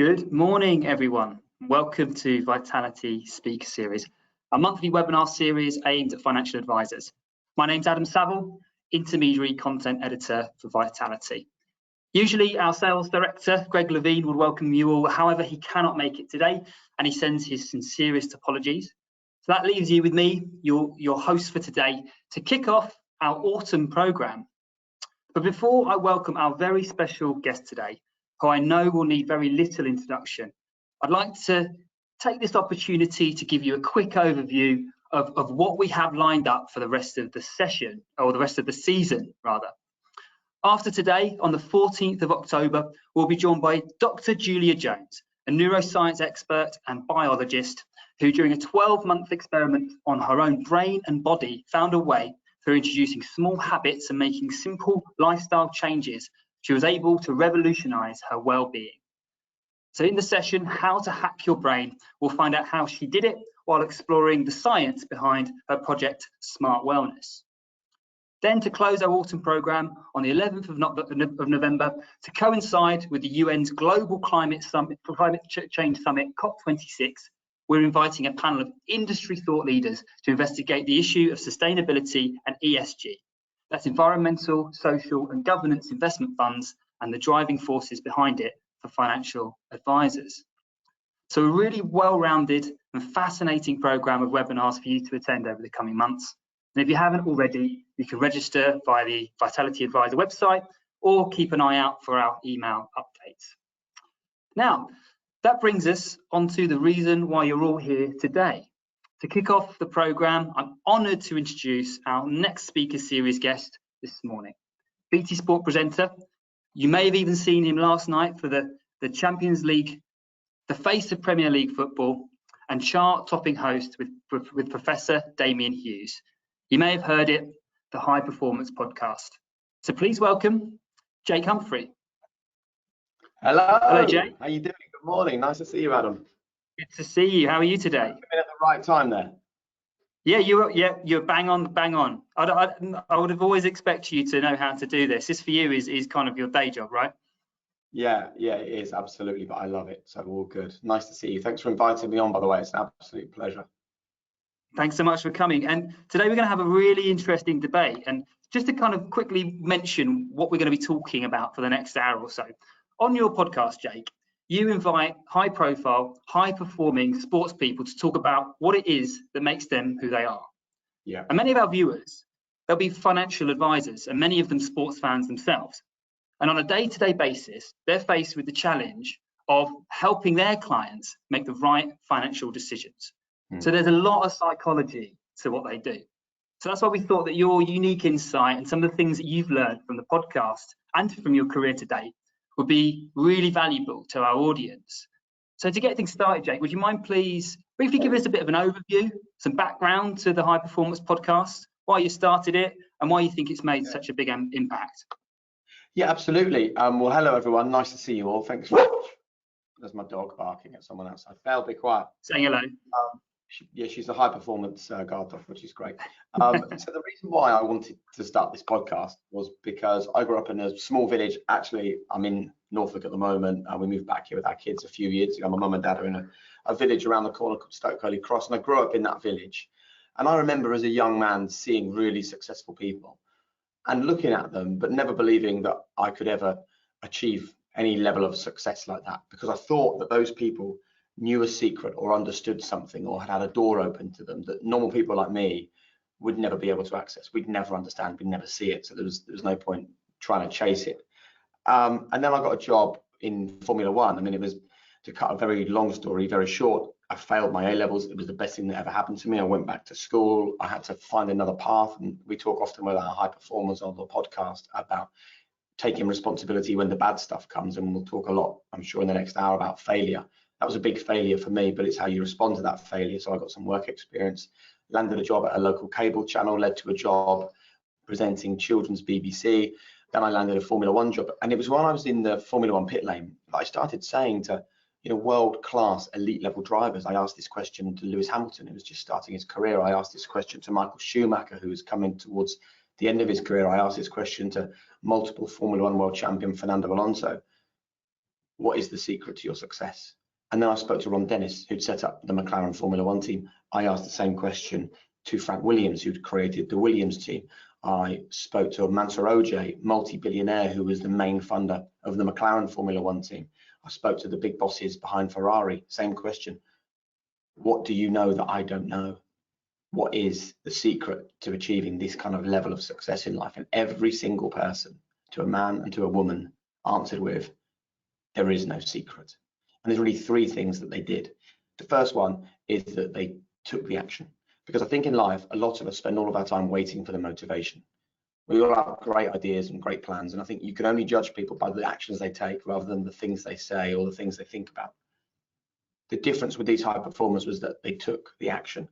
Good morning, everyone. Welcome to Vitality Speaker Series, a monthly webinar series aimed at financial advisors. My name's Adam Saville, Intermediary Content Editor for Vitality. Usually our Sales Director, Greg Levine, would welcome you all. However, he cannot make it today, and he sends his sincerest apologies. So that leaves you with me, your host for today, to kick off our autumn programme. But before I welcome our very special guest today, who I know will need very little introduction, I'd like to take this opportunity to give you a quick overview of what we have lined up for the rest of the session, or the rest of the season, rather. After today, on the 14th of October, we'll be joined by Dr. Julia Jones, a neuroscience expert and biologist who, during a 12-month experiment on her own brain and body, found a way through introducing small habits and making simple lifestyle changes, she was able to revolutionize her well-being. So in the session, How to Hack Your Brain, we'll find out how she did it while exploring the science behind her project, Smart Wellness. Then, to close our autumn programme on the 11th of November, to coincide with the UN's Global Climate Change Summit, COP26, we're inviting a panel of industry thought leaders to investigate the issue of sustainability and ESG. That's environmental, social and governance investment funds and the driving forces behind it for financial advisors. So a really well-rounded and fascinating programme of webinars for you to attend over the coming months. And if you haven't already, you can register via the Vitality Advisor website or keep an eye out for our email updates. Now, that brings us on to the reason why you're all here today. To kick off the programme, I'm honoured to introduce our next speaker series guest this morning. BT Sport presenter. You may have even seen him last night for the Champions League, the face of Premier League football, and chart-topping host with Professor Damien Hughes. You may have heard it, the High Performance Podcast. So please welcome Jake Humphrey. Hello. Hello, Jake. How you doing? Good morning. Nice to see you, Adam. Good to see you. How are you today? You've been at the right time there. Yeah, you're bang on. I would have always expected you to know how to do this. This for you is kind of your day job, right? Yeah, it is absolutely, but I love it. So all good. Nice to see you. Thanks for inviting me on, by the way. It's an absolute pleasure. Thanks so much for coming. And today we're going to have a really interesting debate. And just to kind of quickly mention what we're going to be talking about for the next hour or so. On your podcast, Jake, you invite high-profile, high-performing sports people to talk about what it is that makes them who they are. Yeah. And many of our viewers, they'll be financial advisors, and many of them sports fans themselves. And on a day-to-day basis, they're faced with the challenge of helping their clients make the right financial decisions. So there's a lot of psychology to what they do. So that's why we thought that your unique insight and some of the things that you've learned from the podcast and from your career to date would be really valuable to our audience. So to get things started, Jake, would you mind please briefly give us a bit of an overview, some background to the High Performance Podcast, why you started it and why you think it's made such a big impact? Yeah, absolutely. Well, hello, everyone. Nice to see you all. Thanks very much. There's my dog barking at someone outside. Belle, be quiet. Saying hello. She's a high performance guard dog, which is great. So the reason why I wanted to start this podcast was because I grew up in a small village. Actually, I'm in Norfolk at the moment. We moved back here with our kids a few years ago. My mum and dad are in a village around the corner called Stoke Holy Cross, and I grew up in that village. And I remember as a young man seeing really successful people and looking at them, but never believing that I could ever achieve any level of success like that, because I thought that those people knew a secret or understood something or had a door open to them that normal people like me would never be able to access. We'd never understand, we'd never see it. So there was no point trying to chase it. And then I got a job in Formula One. I mean, it was, to cut a very long story very short, I failed my A-levels. It was the best thing that ever happened to me. I went back to school. I had to find another path. And we talk often with our high performers on the podcast about taking responsibility when the bad stuff comes. And we'll talk a lot, I'm sure, in the next hour about failure. That was a big failure for me, but it's how you respond to that failure. So I got some work experience, landed a job at a local cable channel, led to a job presenting children's BBC. Then I landed a Formula One job. And it was when I was in the Formula One pit lane that I started saying to, world-class elite level drivers. I asked this question to Lewis Hamilton, who was just starting his career. I asked this question to Michael Schumacher, who was coming towards the end of his career. I asked this question to multiple Formula One world champion Fernando Alonso. what is the secret to your success? And then I spoke to Ron Dennis, who'd set up the McLaren Formula One team. I asked the same question to Frank Williams, who'd created the Williams team. I spoke to Mansur Ojay, multi-billionaire, who was the main funder of the McLaren Formula One team. I spoke to the big bosses behind Ferrari, same question. What do you know that I don't know? What is the secret to achieving this kind of level of success in life? And every single person, to a man and to a woman, answered with, there is no secret. And there's really three things that they did. The first one is that they took the action. Because I think in life, a lot of us spend all of our time waiting for the motivation. We all have great ideas and great plans. And I think you can only judge people by the actions they take rather than the things they say or the things they think about. The difference with these high performers was that they took the action.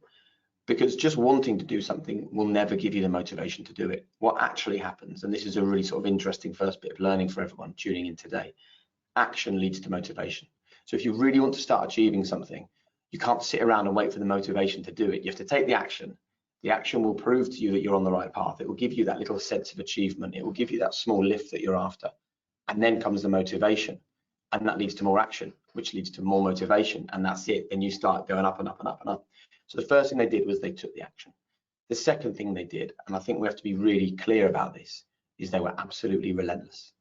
Because just wanting to do something will never give you the motivation to do it. What actually happens, and this is a really sort of interesting first bit of learning for everyone tuning in today, action leads to motivation. So if you really want to start achieving something, you can't sit around and wait for the motivation to do it. You have to take the action. The action will prove to you that you're on the right path. It will give you that little sense of achievement. It will give you that small lift that you're after. And then comes the motivation. And that leads to more action, which leads to more motivation. And that's it. Then you start going up and up and up and up. So the first thing they did was they took the action. The second thing they did, and I think we have to be really clear about this, is they were absolutely relentless.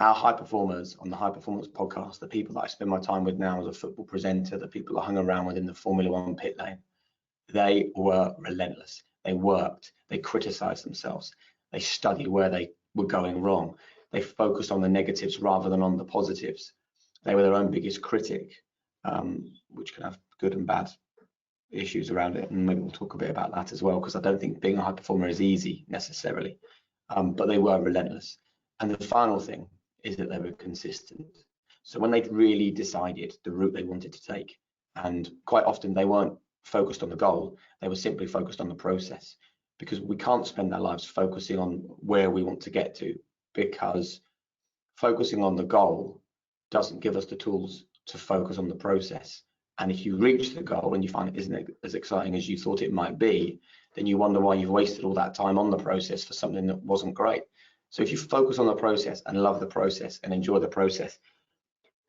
Our high performers on the High Performance podcast, the people that I spend my time with now as a football presenter, the people that hung around within the Formula One pit lane, they were relentless. They worked, they criticized themselves, they studied where they were going wrong. They focused on the negatives rather than on the positives. They were their own biggest critic, which can have good and bad issues around it. And maybe we'll talk a bit about that as well, because I don't think being a high performer is easy necessarily, but they were relentless. And the final thing is that they were consistent. So when they'd really decided the route they wanted to take, and quite often they weren't focused on the goal, they were simply focused on the process, because we can't spend our lives focusing on where we want to get to, because focusing on the goal doesn't give us the tools to focus on the process. And if you reach the goal and you find it isn't as exciting as you thought it might be, then you wonder why you've wasted all that time on the process for something that wasn't great. So if you focus on the process and love the process and enjoy the process,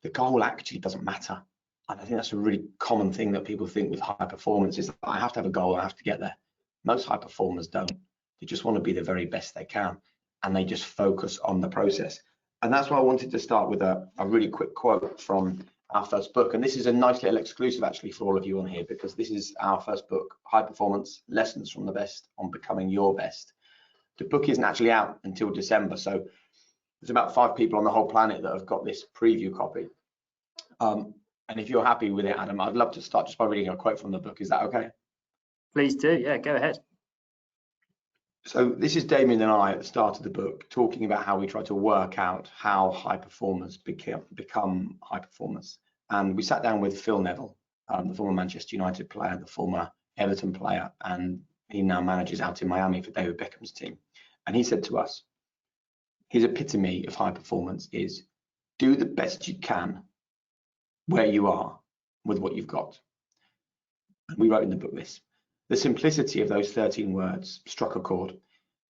the goal actually doesn't matter. And I think that's a really common thing that people think with high performance is that I have to have a goal, I have to get there. Most high performers don't. They just want to be the very best they can, and they just focus on the process. And that's why I wanted to start with a really quick quote from our first book. And this is a nice little exclusive actually for all of you on here, because this is our first book, High Performance, Lessons from the Best on Becoming Your Best. The book isn't actually out until December, so there's about 5 people on the whole planet that have got this preview copy. And if you're happy with it, Adam, I'd love to start just by reading a quote from the book. Is that okay? Please do. Yeah, go ahead. So this is Damien and I at the start of the book talking about how we try to work out how high performers become high performers. And we sat down with Phil Neville, the former Manchester United player, the former Everton player, and he now manages out in Miami for David Beckham's team. And he said to us, his epitome of high performance is do the best you can where you are with what you've got. And we wrote in the book this. The simplicity of those 13 words struck a chord.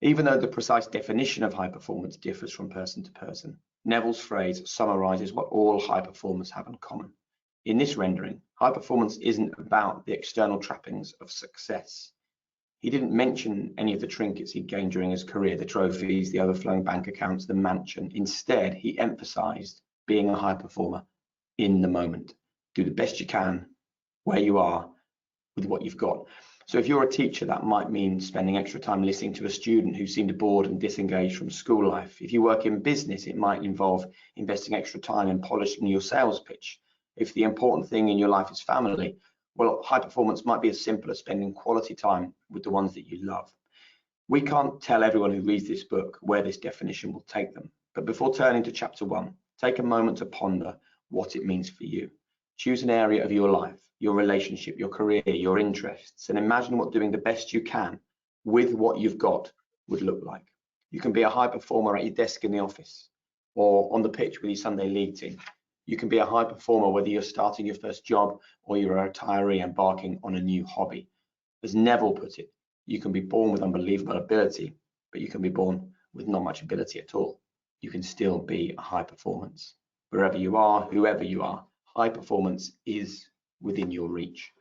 Even though the precise definition of high performance differs from person to person, Neville's phrase summarizes what all high performers have in common. In this rendering, high performance isn't about the external trappings of success. He didn't mention any of the trinkets he'd gained during his career, the trophies, the overflowing bank accounts, the mansion. Instead, he emphasized being a high performer in the moment. Do the best you can where you are with what you've got. So if you're a teacher, that might mean spending extra time listening to a student who seemed bored and disengaged from school life. If you work in business, it might involve investing extra time in polishing your sales pitch. If the important thing in your life is family, well, high performance might be as simple as spending quality time with the ones that you love. We can't tell everyone who reads this book where this definition will take them. But before turning to chapter 1, take a moment to ponder what it means for you. Choose an area of your life, your relationship, your career, your interests, and imagine what doing the best you can with what you've got would look like. You can be a high performer at your desk in the office or on the pitch with your Sunday league team. You can be a high performer whether you're starting your first job or you're a retiree embarking on a new hobby. As Neville put it, you can be born with unbelievable ability, but you can be born with not much ability at all. You can still be a high performance. wherever you are, whoever you are. High performance is within your reach.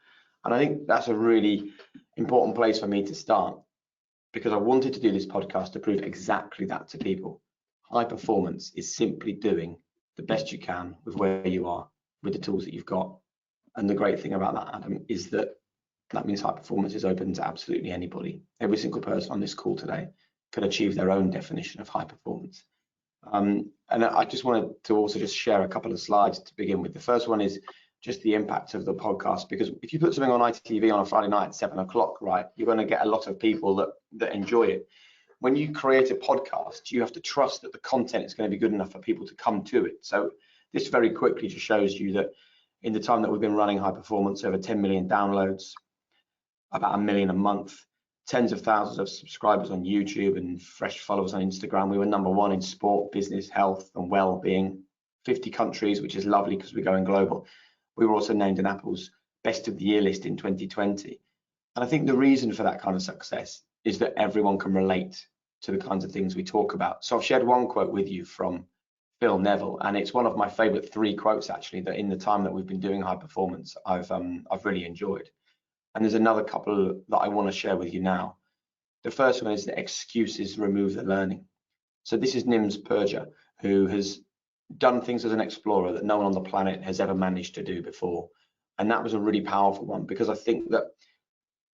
And I think that's a really important place for me to start, because I wanted to do this podcast to prove exactly that to people. High performance is simply doing the best you can with where you are, with the tools that you've got. And the great thing about that, Adam, is that means high performance is open to absolutely anybody. Every single person on this call today can achieve their own definition of high performance. And I just wanted to also just share a couple of slides to begin with. The first one is just the impact of the podcast, because if you put something on ITV on a Friday night at 7 o'clock, right, you're going to get a lot of people that enjoy it. When you create a podcast, you have to trust that the content is going to be good enough for people to come to it. So this very quickly just shows you that in the time that we've been running high performance, over 10 million downloads, about 1 million a month, tens of thousands of subscribers on YouTube and fresh followers on Instagram. We were #1 in sport, business, health and well-being, 50 countries, which is lovely because we're going global. We were also named in Apple's best of the year list in 2020. And I think the reason for that kind of success is that everyone can relate to the kinds of things we talk about. So I've shared one quote with you from Phil Neville, and it's one of my favorite 3 quotes actually that in the time that we've been doing high performance, I've really enjoyed. And there's another couple that I want to share with you now. The first one is that excuses remove the learning. So this is Nims Purja, who has done things as an explorer that no one on the planet has ever managed to do before. And that was a really powerful one, because I think that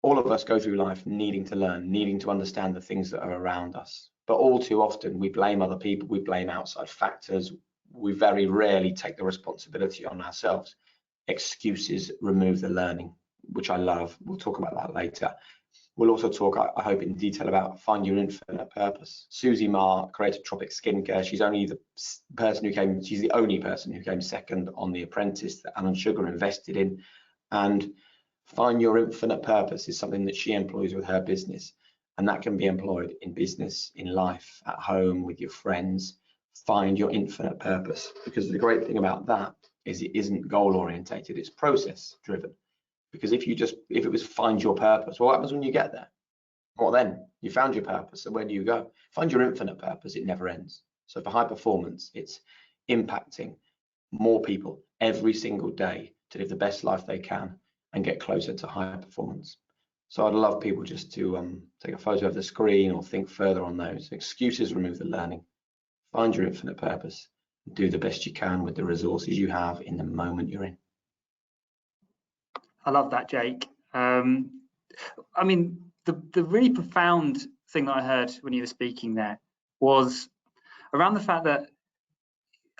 all of us go through life needing to learn, needing to understand the things that are around us. But all too often we blame other people, we blame outside factors. We very rarely take the responsibility on ourselves. Excuses remove the learning, which I love. We'll talk about that later. We'll also talk, I hope, in detail about find your infinite purpose. Susie Ma created Tropic Skincare. She's the only person who came second on The Apprentice that Alan Sugar invested in. And find your infinite purpose is something that she employs with her business. And that can be employed in business, in life, at home, with your friends. Find your infinite purpose. Because the great thing about that is it isn't goal orientated, it's process driven. Because if it was find your purpose, well, what happens when you get there? What then? You found your purpose, so where do you go? Find your infinite purpose, it never ends. So for high performance, it's impacting more people every single day to live the best life they can and get closer to higher performance. So I'd love people just to take a photo of the screen or think further on those. Excuses remove the learning. Find your infinite purpose. Do the best you can with the resources you have in the moment you're in. I love that, Jake. I mean, the really profound thing that I heard when you were speaking there was around the fact that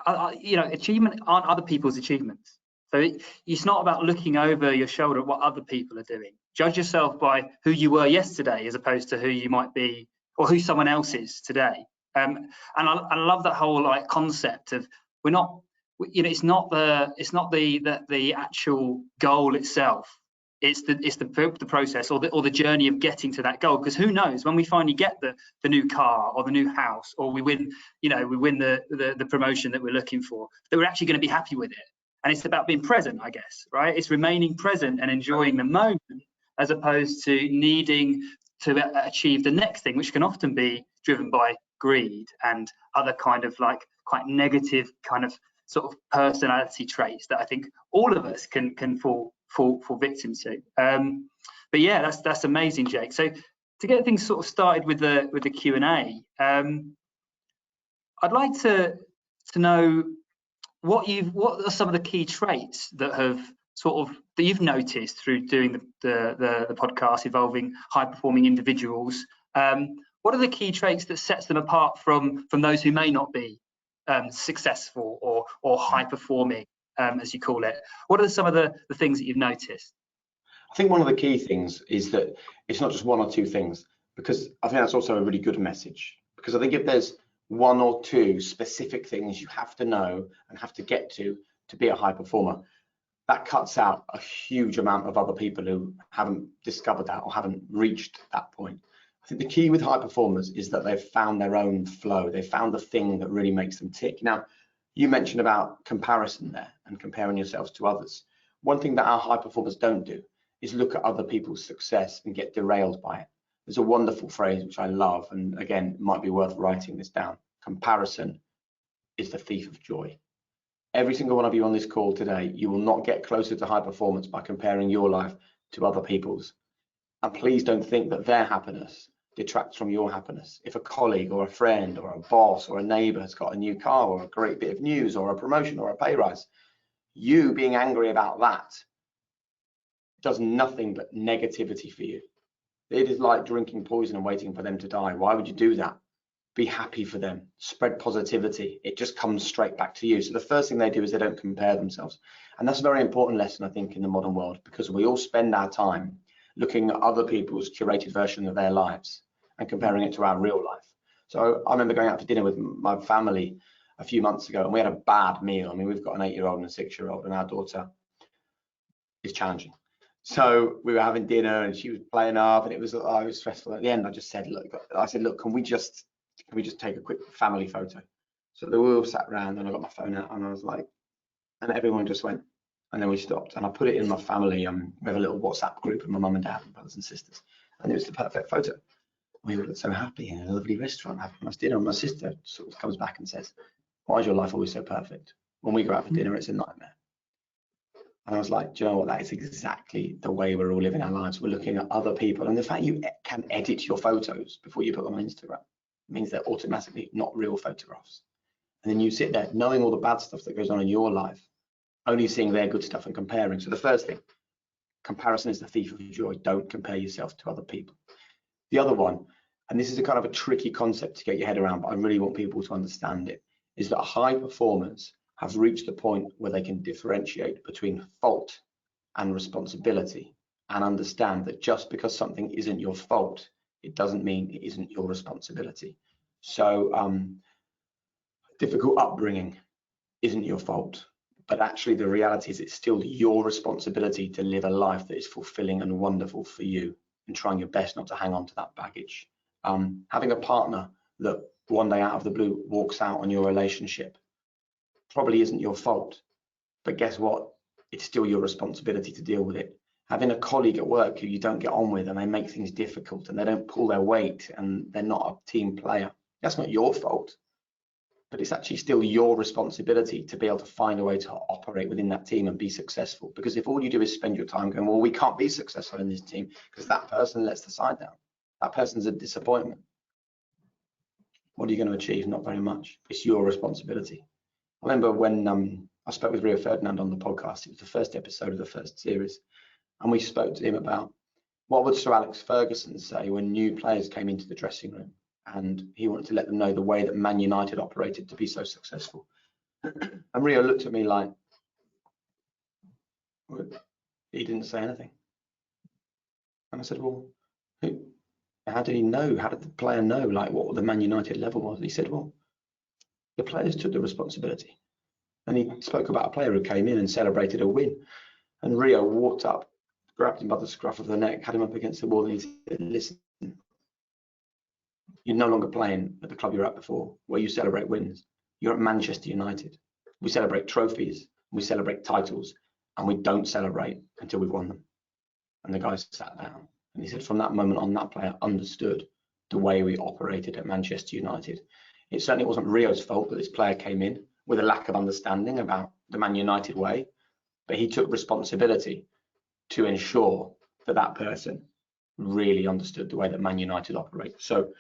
achievement aren't other people's achievements. So it's not about looking over your shoulder at what other people are doing. Judge yourself by who you were yesterday as opposed to who you might be or who someone else is today. And I love that whole concept of we're not. It's not the actual goal itself. It's the process or the journey of getting to that goal. Because who knows, when we finally get the new car or the new house, or we win the promotion that we're looking for, that we're actually going to be happy with it. And it's about being present, I guess, right? It's remaining present and enjoying the moment, as opposed to needing to achieve the next thing, which can often be driven by greed and other kind of quite negative kind of sort of personality traits that I think all of us can fall victim to. But yeah, that's amazing, Jake. So to get things sort of started with the Q&A, I'd like to know what are some of the key traits that you've noticed through doing the podcast involving high performing individuals. What are the key traits that sets them apart from those who may not be successful or high performing, as you call it? What are some of the things that you've noticed? I think one of the key things is that it's not just one or two things, because I think that's also a really good message. Because I think if there's one or two specific things you have to know and have to get to be a high performer, that cuts out a huge amount of other people who haven't discovered that or haven't reached that point. I think the key with high performers is that they've found their own flow. They've found the thing that really makes them tick. Now, you mentioned about comparison there and comparing yourselves to others. One thing that our high performers don't do is look at other people's success and get derailed by it. There's a wonderful phrase which I love, and again, it might be worth writing this down. Comparison is the thief of joy. Every single one of you on this call today, you will not get closer to high performance by comparing your life to other people's. And please don't think that their happiness detracts from your happiness. If a colleague or a friend or a boss or a neighbor has got a new car or a great bit of news or a promotion or a pay rise, you being angry about that does nothing but negativity for you. It is like drinking poison and waiting for them to die. Why would you do that? Be happy for them, spread positivity. It just comes straight back to you. So the first thing they do is they don't compare themselves. And that's a very important lesson, I think, in the modern world, because we all spend our time looking at other people's curated version of their lives and comparing it to our real life. So I remember going out for dinner with my family a few months ago, and we had a bad meal. I mean, we've got an 8-year-old and a 6-year-old, and our daughter is challenging. So we were having dinner and she was playing up, and it was stressful. At the end, I just said, look, can we just take a quick family photo? So they all sat around, and I got my phone out, and I was like, and everyone just went, and then we stopped, and I put it in my family. We have a little WhatsApp group of my mum and dad and brothers and sisters, and it was the perfect photo. We were so happy in a lovely restaurant having a nice dinner, and my sister sort of comes back and says, why is your life always so perfect? When we go out for dinner, it's a nightmare. And I was like, do you know what? That is exactly the way we're all living our lives. We're looking at other people, and the fact you can edit your photos before you put them on Instagram means they're automatically not real photographs. And then you sit there knowing all the bad stuff that goes on in your life, only seeing their good stuff and comparing. So the first thing, comparison is the thief of joy. Don't compare yourself to other people. The other one, and this is a kind of a tricky concept to get your head around, but I really want people to understand it, is that high performers have reached the point where they can differentiate between fault and responsibility, and understand that just because something isn't your fault, it doesn't mean it isn't your responsibility. So difficult upbringing isn't your fault, but actually the reality is it's still your responsibility to live a life that is fulfilling and wonderful for you, and trying your best not to hang on to that baggage. Having a partner that one day out of the blue walks out on your relationship probably isn't your fault, but guess what? It's still your responsibility to deal with it. Having a colleague at work who you don't get on with, and they make things difficult, and they don't pull their weight, and they're not a team player, that's not your fault, but it's actually still your responsibility to be able to find a way to operate within that team and be successful. Because if all you do is spend your time going, well, we can't be successful in this team because that person lets the side down, that person's a disappointment, what are you going to achieve? Not very much. It's your responsibility. I remember when I spoke with Rio Ferdinand on the podcast. It was the first episode of the first series, and we spoke to him about what would Sir Alex Ferguson say when new players came into the dressing room, and he wanted to let them know the way that Man United operated to be so successful. And Rio looked at me like, he didn't say anything. And I said, well, how did he know? How did the player know, like, what the Man United level was? He said, well, the players took the responsibility. And he spoke about a player who came in and celebrated a win. And Rio walked up, grabbed him by the scruff of the neck, had him up against the wall, and he said, listen, you're no longer playing at the club you were at before, where you celebrate wins. You're at Manchester United. We celebrate trophies, we celebrate titles, and we don't celebrate until we've won them. And the guys sat down. And he said, from that moment on, that player understood the way we operated at Manchester United. It certainly wasn't Rio's fault that this player came in with a lack of understanding about the Man United way, but he took responsibility to ensure that that person really understood the way that Man United operate. So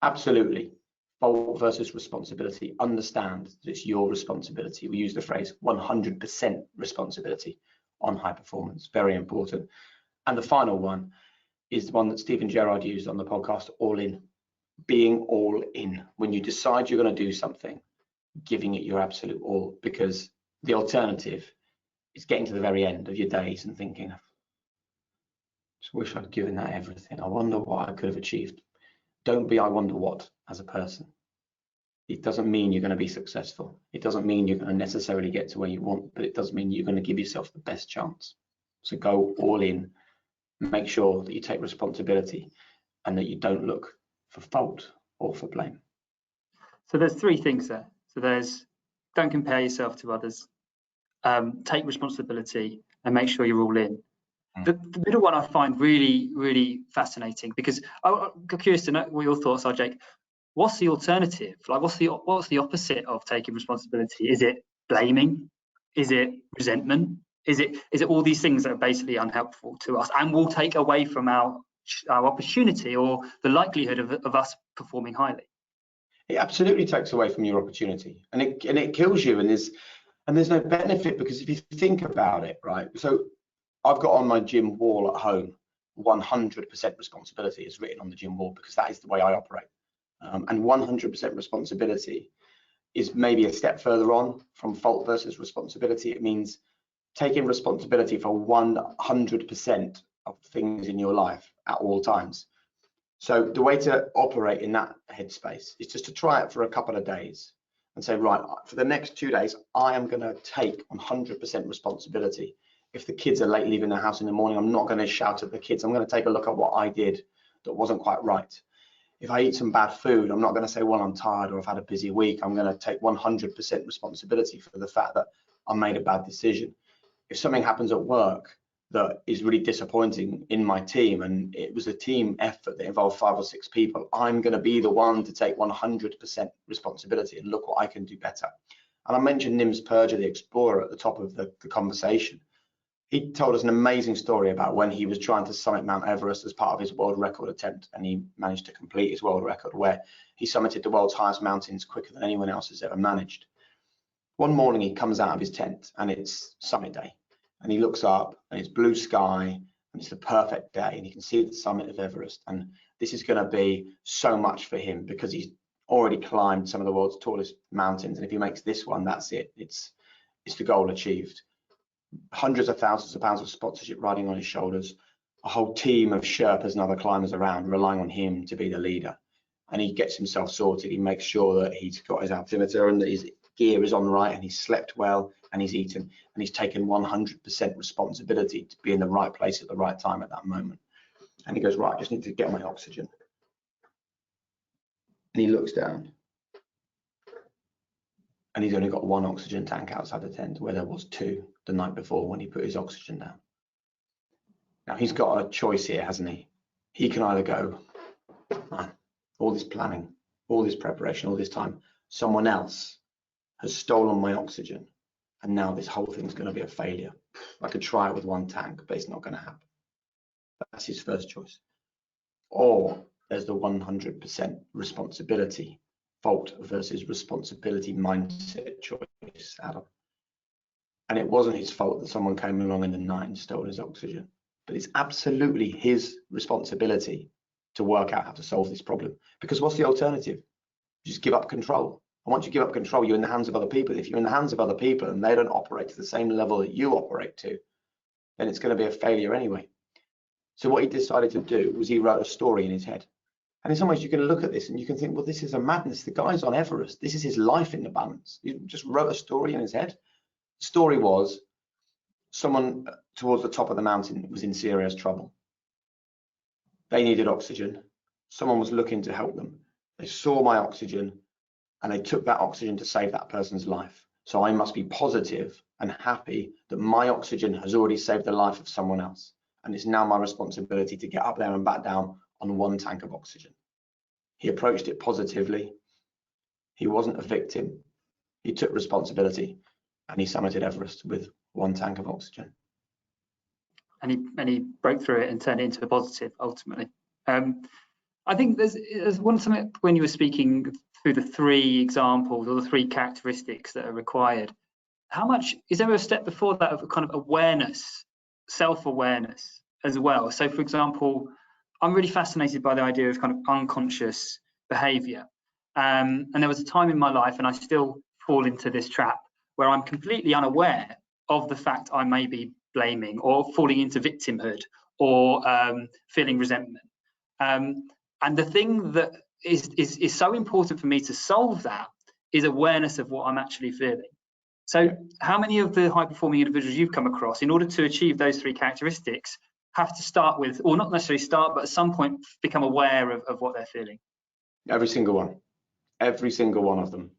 absolutely, fault versus responsibility. Understand that it's your responsibility. We use the phrase 100% responsibility on high performance. Very important. And the final one is the one that Stephen Gerrard used on the podcast, all in. Being all in. When you decide you're going to do something, giving it your absolute all, because the alternative is getting to the very end of your days and thinking, just wish I'd given that everything. I wonder what I could have achieved. Don't be I wonder what as a person. It doesn't mean you're going to be successful. It doesn't mean you're going to necessarily get to where you want, but it does mean you're going to give yourself the best chance. So go all in. Make sure that you take responsibility and that you don't look for fault or for blame. So there's three things there. So there's don't compare yourself to others, take responsibility, and make sure you're all in. The middle one I find really, really fascinating, because I'm curious to know what your thoughts are, Jake. What's the alternative? Like, what's the opposite of taking responsibility? Is it blaming? Is it resentment? Is it all these things that are basically unhelpful to us and will take away from our opportunity or the likelihood of us performing highly? It absolutely takes away from your opportunity, and it kills you, and there's no benefit, because if you think about it, right? So I've got on my gym wall at home, 100% responsibility is written on the gym wall, because that is the way I operate. And 100% responsibility is maybe a step further on from fault versus responsibility. It means taking responsibility for 100% of things in your life at all times. So the way to operate in that headspace is just to try it for a couple of days and say, right, for the next 2 days, I am going to take 100% responsibility. If the kids are late leaving the house in the morning, I'm not going to shout at the kids. I'm going to take a look at what I did that wasn't quite right. If I eat some bad food, I'm not going to say, well, I'm tired or I've had a busy week. I'm going to take 100% responsibility for the fact that I made a bad decision. If something happens at work that is really disappointing in my team, and it was a team effort that involved 5 or 6 people, I'm going to be the one to take 100% responsibility and look what I can do better. And I mentioned Nims Purja, the explorer, at the top of the conversation. He told us an amazing story about when he was trying to summit Mount Everest as part of his world record attempt, and he managed to complete his world record, where he summited the world's highest mountains quicker than anyone else has ever managed. One morning he comes out of his tent and it's summit day, and he looks up and it's blue sky and it's the perfect day, and he can see the summit of Everest, and this is going to be so much for him because he's already climbed some of the world's tallest mountains, and if he makes this one, that's it. It's the goal achieved. Hundreds of thousands of pounds of sponsorship riding on his shoulders, a whole team of Sherpas and other climbers around relying on him to be the leader. And he gets himself sorted. He makes sure that he's got his altimeter and that his gear is on right, and he's slept well, and he's eaten, and he's taken 100% responsibility to be in the right place at the right time at that moment. And he goes, right, I just need to get my oxygen. And he looks down, and he's only got 1 oxygen tank outside the tent, where there was 2 the night before when he put his oxygen down. Now he's got a choice here, hasn't he? He can either go, man, all this planning, all this preparation, all this time, someone else has stolen my oxygen, and now this whole thing's going to be a failure. I could try it with 1 tank, but it's not going to happen. That's his first choice. Or there's the 100% responsibility, fault versus responsibility mindset choice, Adam. And it wasn't his fault that someone came along in the night and stole his oxygen, but it's absolutely his responsibility to work out how to solve this problem. Because what's the alternative? You just give up control. And once you give up control, you're in the hands of other people. If you're in the hands of other people and they don't operate to the same level that you operate to, then it's going to be a failure anyway. So what he decided to do was he wrote a story in his head. And in some ways you can look at this and you can think, well, this is a madness. The guy's on Everest. This is his life in the balance. He just wrote a story in his head. The story was someone towards the top of the mountain was in serious trouble. They needed oxygen. Someone was looking to help them. They saw my oxygen and they took that oxygen to save that person's life. So I must be positive and happy that my oxygen has already saved the life of someone else. And it's now my responsibility to get up there and back down on 1 tank of oxygen. He approached it positively. He wasn't a victim. He took responsibility, and he summited Everest with 1 tank of oxygen. And he broke through it and turned it into a positive ultimately. I think there's something when you were speaking through the 3 examples or the 3 characteristics that are required. How much is there a step before that of kind of awareness, self-awareness as well? So, for example, I'm really fascinated by the idea of kind of unconscious behaviour. And there was a time in my life, and I still fall into this trap, where I'm completely unaware of the fact I may be blaming or falling into victimhood or feeling resentment. And the thing that is so important for me to solve that is awareness of what I'm actually feeling. So how many of the high-performing individuals you've come across, in order to achieve those 3 characteristics, have to start with, or not necessarily start, but at some point become aware of what they're feeling? Every single one. Every single one of them.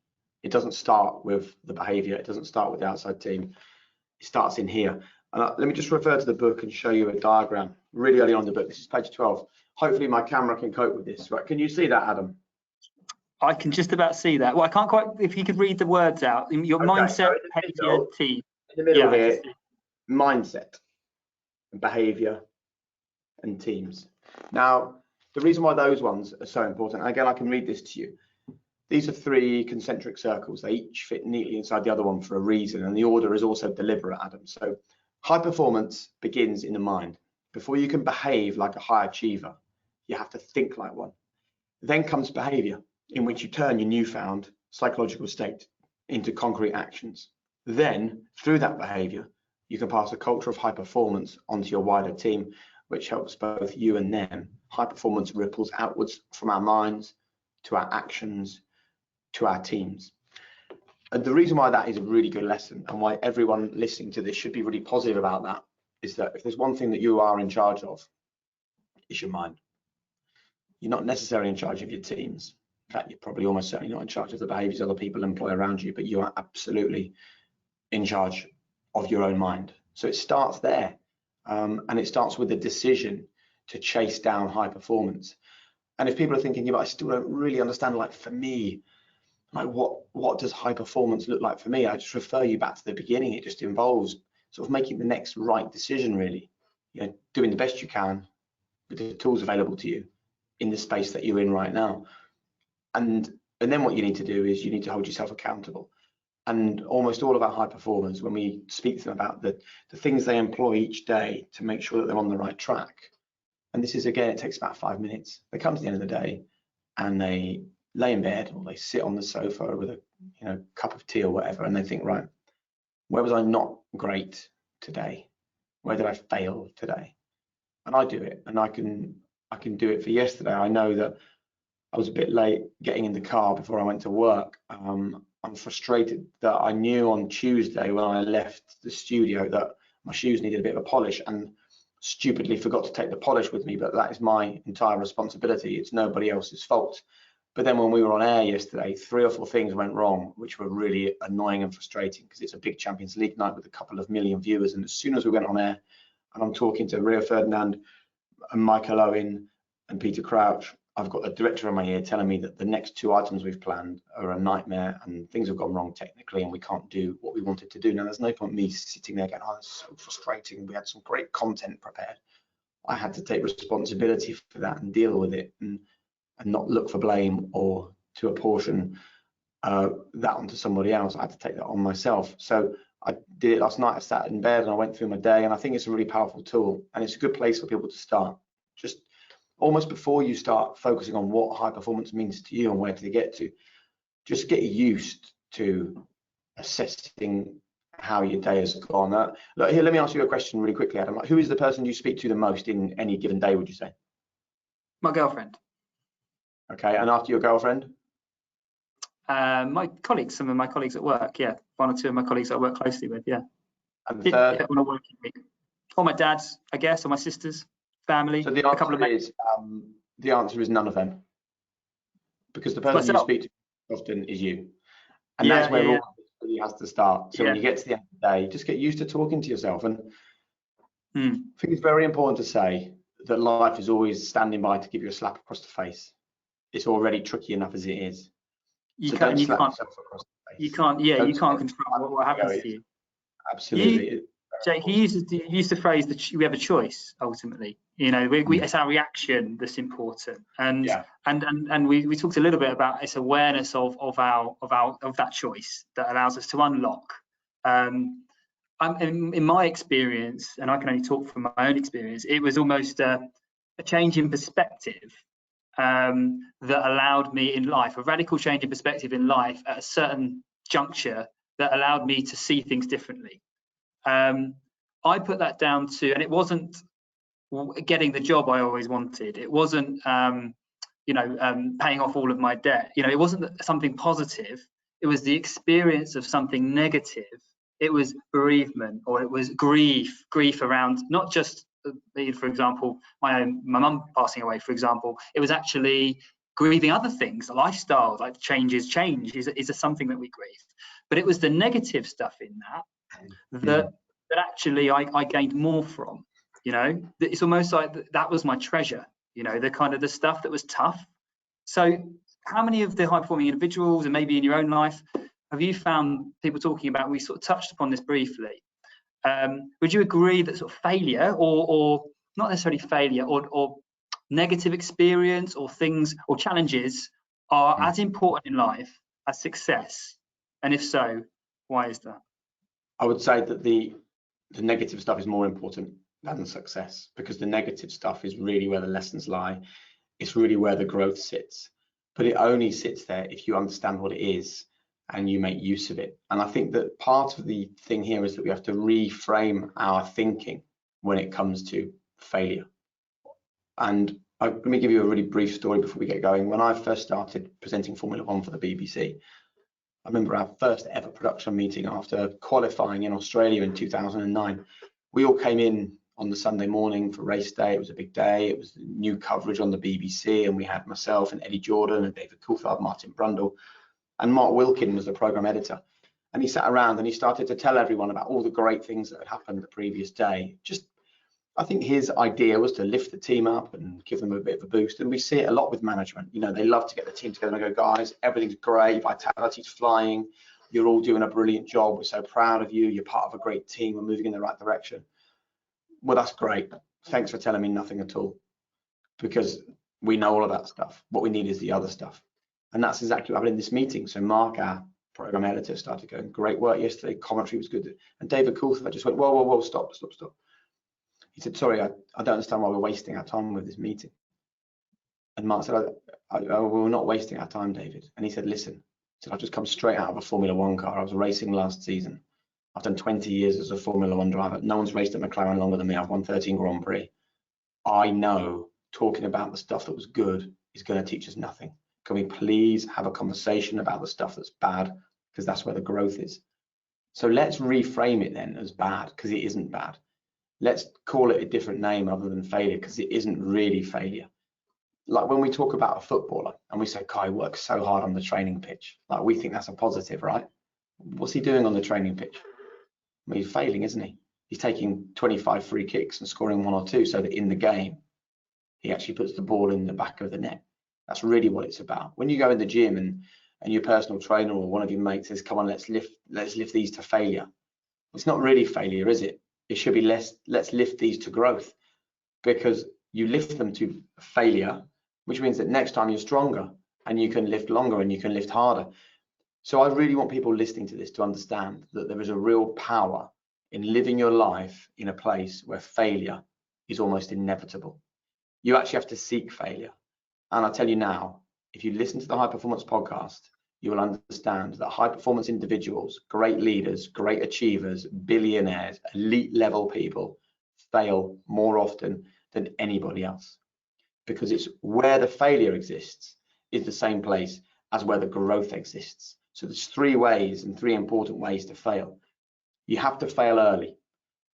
It doesn't start with the behavior. It doesn't start with the outside team. It starts in here. And let me just refer to the book and show you a diagram really early on in the book. This is page 12. Hopefully my camera can cope with this. Right? Can you see that, Adam? I can just about see that. Well, I can't quite. If you could read the words out, your mindset, behavior, team. In the middle Yeah, here, mindset, behavior, and teams. Now, the reason why those ones are so important, and again, I can read this to you. These are 3 concentric circles. They each fit neatly inside the other one for a reason, and the order is also deliberate, Adam. So high performance begins in the mind. Before you can behave like a high achiever, you have to think like one. Then comes behavior, in which you turn your newfound psychological state into concrete actions. Then, through that behavior, you can pass a culture of high performance onto your wider team, which helps both you and them. High performance ripples outwards from our minds to our actions to our teams. And the reason why that is a really good lesson, and why everyone listening to this should be really positive about that, is that if there's one thing that you are in charge of, it's your mind. You're not necessarily in charge of your teams. In fact, you're probably almost certainly not in charge of the behaviors other people employ around you, but you are absolutely in charge of your own mind. So it starts there, and it starts with a decision to chase down high performance. And if people are thinking, yeah, but I still don't really understand, like for me, like what does high performance look like for me? I just refer you back to the beginning. It just involves sort of making the next right decision, really. You know, doing the best you can with the tools available to you in the space that you're in right now. And then what you need to do is you need to hold yourself accountable. And almost all of our high performers, when we speak to them about the things they employ each day to make sure that they're on the right track, and this is, again, it takes about 5 minutes. They come to the end of the day and they lay in bed or they sit on the sofa with a cup of tea or whatever, and they think, right, where was I not great today? Where did I fail today? And I do it, and I can do it for yesterday. I know that I was a bit late getting in the car before I went to work. I'm frustrated that I knew on Tuesday when I left the studio that my shoes needed a bit of a polish, and stupidly forgot to take the polish with me, but that is my entire responsibility. It's nobody else's fault. But then when we were on air yesterday, 3 or 4 things went wrong, which were really annoying and frustrating, because it's a big Champions League night with a couple of million viewers. And as soon as we went on air, and I'm talking to Rio Ferdinand and Michael Owen and Peter Crouch, I've got the director in my ear telling me that the next 2 items we've planned are a nightmare and things have gone wrong technically and we can't do what we wanted to do. Now, there's no point me sitting there going, oh, that's so frustrating. We had some great content prepared. I had to take responsibility for that and deal with it, and not look for blame or to apportion that onto somebody else. I had to take that on myself. So I did it last night. I sat in bed and I went through my day, and I think it's a really powerful tool, and it's a good place for people to start. Just almost before you start focusing on what high performance means to you and where to get to, just get used to assessing how your day has gone. Look, here, let me ask you a question really quickly, Adam. Who is the person you speak to the most in any given day, would you say? My girlfriend. Okay, and after your girlfriend? My colleagues, some of my colleagues at work, yeah. 1 or 2 of my colleagues I work closely with, yeah. And the third? Yeah, on a working week. Or my dad's, I guess, or my sister's, family. So the answer is none of them, because the person you speak to often is you, and that's where all really has to start. So when you get to the end of the day, just get used to talking to yourself. And I think it's very important to say that life is always standing by to give you a slap across the face. It's already tricky enough as it is. You can't control what happens to you. Absolutely. Jay, he used the phrase that we have a choice ultimately. You know, it's our reaction that's important, and we talked a little bit about its awareness of that choice that allows us to unlock. In my experience, and I can only talk from my own experience, it was almost a change in perspective that allowed me in life, a radical change in perspective in life at a certain juncture that allowed me to see things differently. I put that down to, and it wasn't getting the job I always wanted. It wasn't, paying off all of my debt. You know, it wasn't something positive. It was the experience of something negative. It was bereavement, or it was grief around not just, for example, my mum passing away, for example. It was actually grieving other things, lifestyle, like change is something that we grieve. But it was the negative stuff in that actually I gained more from. You know, it's almost like that was my treasure. You know, the kind of the stuff that was tough. So how many of the high performing individuals, and maybe in your own life, have you found people talking about, we sort of touched upon this briefly, would you agree that sort of failure or not necessarily failure or negative experience or things or challenges are as important in life as success? And if so, why is that? I would say that the negative stuff is more important than success, because the negative stuff is really where the lessons lie. It's really where the growth sits, but it only sits there if you understand what it is and you make use of it. And I think that part of the thing here is that we have to reframe our thinking when it comes to failure. And let me give you a really brief story before we get going. When I first started presenting Formula One for the BBC, I remember our first ever production meeting after qualifying in Australia in 2009. We all came in on the Sunday morning for race day. It was a big day. It was new coverage on the BBC, and we had myself and Eddie Jordan and David Coulthard, Martin Brundle, and Mark Wilkin was the program editor. And he sat around and he started to tell everyone about all the great things that had happened the previous day. I think his idea was to lift the team up and give them a bit of a boost. And we see it a lot with management. You know, they love to get the team together and go, guys, everything's great, vitality's flying, you're all doing a brilliant job, we're so proud of you, you're part of a great team, we're moving in the right direction. Well, that's great. Thanks for telling me nothing at all, because we know all of that stuff. What we need is the other stuff. And that's exactly what happened in this meeting. So Mark, our program editor, started going, great work yesterday, commentary was good. And David Coulthard just went, whoa, stop. He said, sorry, I don't understand why we're wasting our time with this meeting. And Mark said, we're not wasting our time, David. And he said, listen, I've just come straight out of a Formula One car. I was racing last season. I've done 20 years as a Formula One driver. No one's raced at McLaren longer than me. I've won 13 Grand Prix. I know talking about the stuff that was good is going to teach us nothing. Can we please have a conversation about the stuff that's bad? Because that's where the growth is. So let's reframe it then as bad, because it isn't bad. Let's call it a different name other than failure, because it isn't really failure. Like when we talk about a footballer and we say, Kai works so hard on the training pitch, like we think that's a positive, right? What's he doing on the training pitch? Well, he's failing, isn't he? He's taking 25 free kicks and scoring 1 or 2 so that in the game, he actually puts the ball in the back of the net. That's really what it's about. When you go in the gym and your personal trainer or one of your mates says, come on, let's lift these to failure. It's not really failure, is it? It should be let's lift these to growth, because you lift them to failure, which means that next time you're stronger and you can lift longer and you can lift harder. So I really want people listening to this to understand that there is a real power in living your life in a place where failure is almost inevitable. You actually have to seek failure. And I'll tell you now, if you listen to the High Performance podcast, you will understand that high performance individuals, great leaders, great achievers, billionaires, elite level people fail more often than anybody else, because it's where the failure exists is the same place as where the growth exists. So there's 3 ways and 3 important ways to fail. You have to fail early,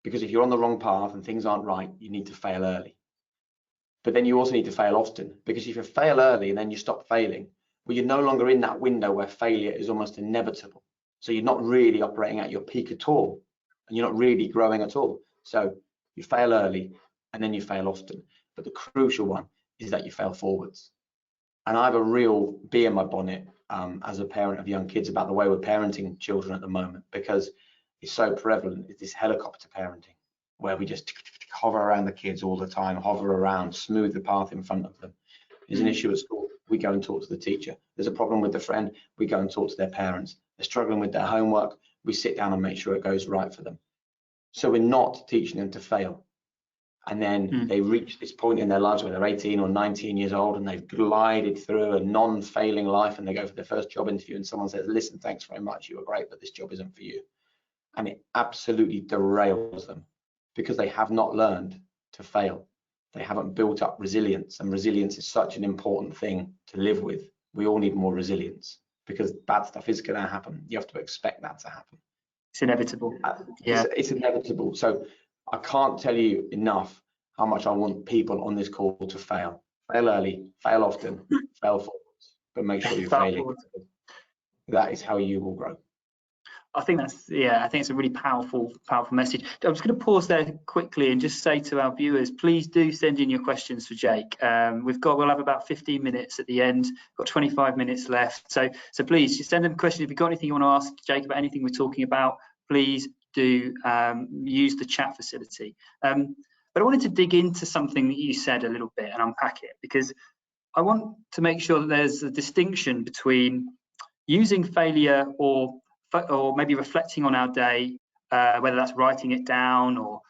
because if you're on the wrong path and things aren't right, you need to fail early. But then you also need to fail often, because if you fail early and then you stop failing, well, you're no longer in that window where failure is almost inevitable. So you're not really operating at your peak at all, and you're not really growing at all. So you fail early and then you fail often. But the crucial one is that you fail forwards. And I have a real bee in my bonnet as a parent of young kids about the way we're parenting children at the moment, because it's so prevalent. It's this helicopter parenting where we just hover around the kids all the time, hover around, smooth the path in front of them. There's an issue at school, we go and talk to the teacher. There's a problem with the friend, we go and talk to their parents. They're struggling with their homework, we sit down and make sure it goes right for them. So we're not teaching them to fail. And then they reach this point in their lives where they're 18 or 19 years old and they've glided through a non-failing life, and they go for their first job interview and someone says, listen, thanks very much, you were great, but this job isn't for you. And it absolutely derails them, because they have not learned to fail. They haven't built up resilience, and resilience is such an important thing to live with. We all need more resilience, because bad stuff is going to happen. You have to expect that to happen. It's inevitable. It's inevitable. So I can't tell you enough how much I want people on this call to fail. Fail early, fail often, fail forwards, but make sure you're failing. That is how you will grow. I think it's a really powerful message. I'm just going to pause there quickly and just say to our viewers, please do send in your questions for Jake. We'll have about 15 minutes at the end. Got 25 minutes left, so please just send them questions. If you've got anything you want to ask Jake about anything we're talking about, please do use the chat facility. But I wanted to dig into something that you said a little bit and unpack it, because I want to make sure that there's a distinction between using failure or maybe reflecting on our day, whether that's writing it down or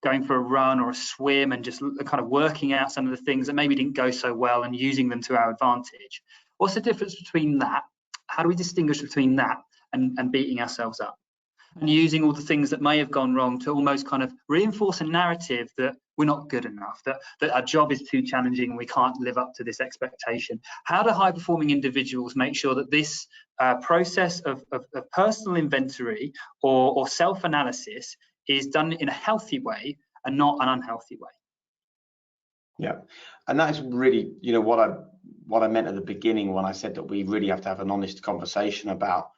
going for a run or a swim and just kind of working out some of the things that maybe didn't go so well and using them to our advantage. What's the difference between that? How do we distinguish between that and beating ourselves up? And using all the things that may have gone wrong to almost kind of reinforce a narrative that we're not good enough, that our job is too challenging and we can't live up to this expectation. How do high-performing individuals make sure that this process of personal inventory or self-analysis is done in a healthy way and not an unhealthy way? Yeah, and that is really, you know, what I meant at the beginning when I said that we really have to have an honest conversation about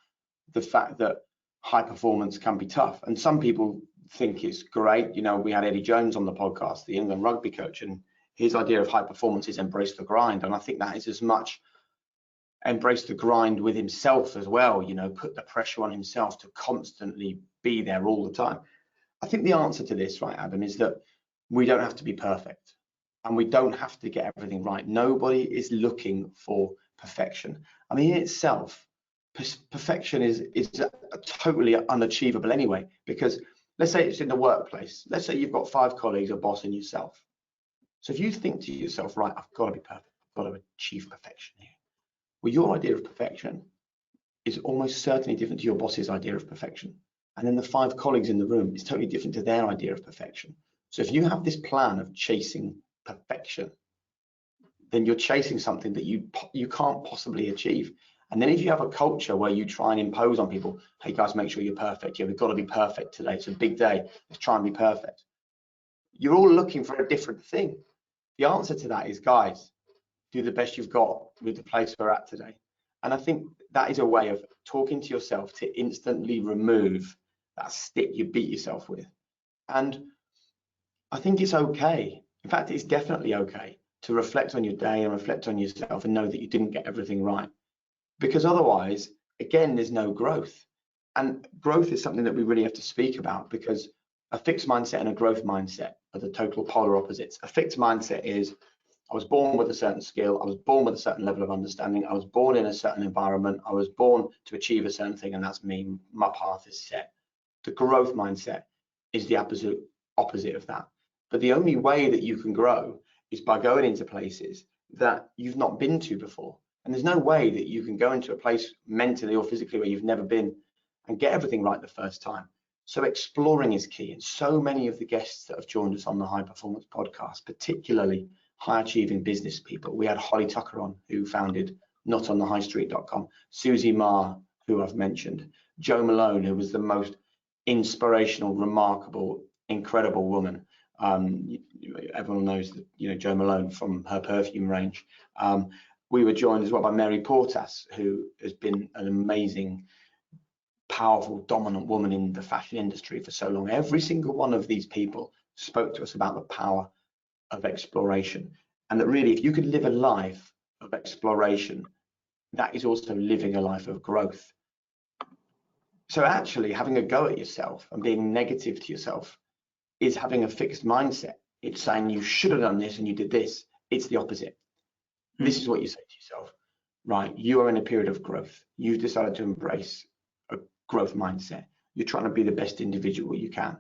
the fact that high performance can be tough. And some people think it's great. You know, we had Eddie Jones on the podcast, the England rugby coach, and his idea of high performance is embrace the grind. And I think that is as much embrace the grind with himself as well, you know, put the pressure on himself to constantly be there all the time. I think the answer to this, right, Adam, is that we don't have to be perfect and we don't have to get everything right. Nobody is looking for perfection. I mean, in itself, perfection is totally unachievable anyway, because let's say it's in the workplace. Let's say you've got 5 colleagues, a boss, and yourself. So if you think to yourself, right, I've got to be perfect, I've got to achieve perfection here. Well, your idea of perfection is almost certainly different to your boss's idea of perfection. And then the 5 colleagues in the room is totally different to their idea of perfection. So if you have this plan of chasing perfection, then you're chasing something that you can't possibly achieve. And then if you have a culture where you try and impose on people, hey guys, make sure you're perfect. Yeah, we've got to be perfect today. It's a big day. Let's try and be perfect. You're all looking for a different thing. The answer to that is, guys, do the best you've got with the place we're at today. And I think that is a way of talking to yourself to instantly remove that stick you beat yourself with. And I think it's okay. In fact, it's definitely okay to reflect on your day and reflect on yourself and know that you didn't get everything right. Because otherwise, again, there's no growth. And growth is something that we really have to speak about, because a fixed mindset and a growth mindset are the total polar opposites. A fixed mindset is, I was born with a certain skill, I was born with a certain level of understanding, I was born in a certain environment, I was born to achieve a certain thing, and that's me, my path is set. The growth mindset is the opposite of that. But the only way that you can grow is by going into places that you've not been to before. And there's no way that you can go into a place mentally or physically where you've never been and get everything right the first time. So exploring is key. And so many of the guests that have joined us on the High Performance podcast, particularly high achieving business people. We had Holly Tucker on, who founded notonthehighstreet.com, Susie Ma, who I've mentioned, Jo Malone, who was the most inspirational, remarkable, incredible woman. Everyone knows that, you know, Jo Malone from her perfume range. We were joined as well by Mary Portas, who has been an amazing, powerful, dominant woman in the fashion industry for so long. Every single one of these people spoke to us about the power of exploration, and that really, if you could live a life of exploration, that is also living a life of growth. So actually having a go at yourself and being negative to yourself is having a fixed mindset. It's saying you should have done this and you did this. It's the opposite. This is what you say to yourself, right? You are in a period of growth. You've decided to embrace a growth mindset. You're trying to be the best individual you can.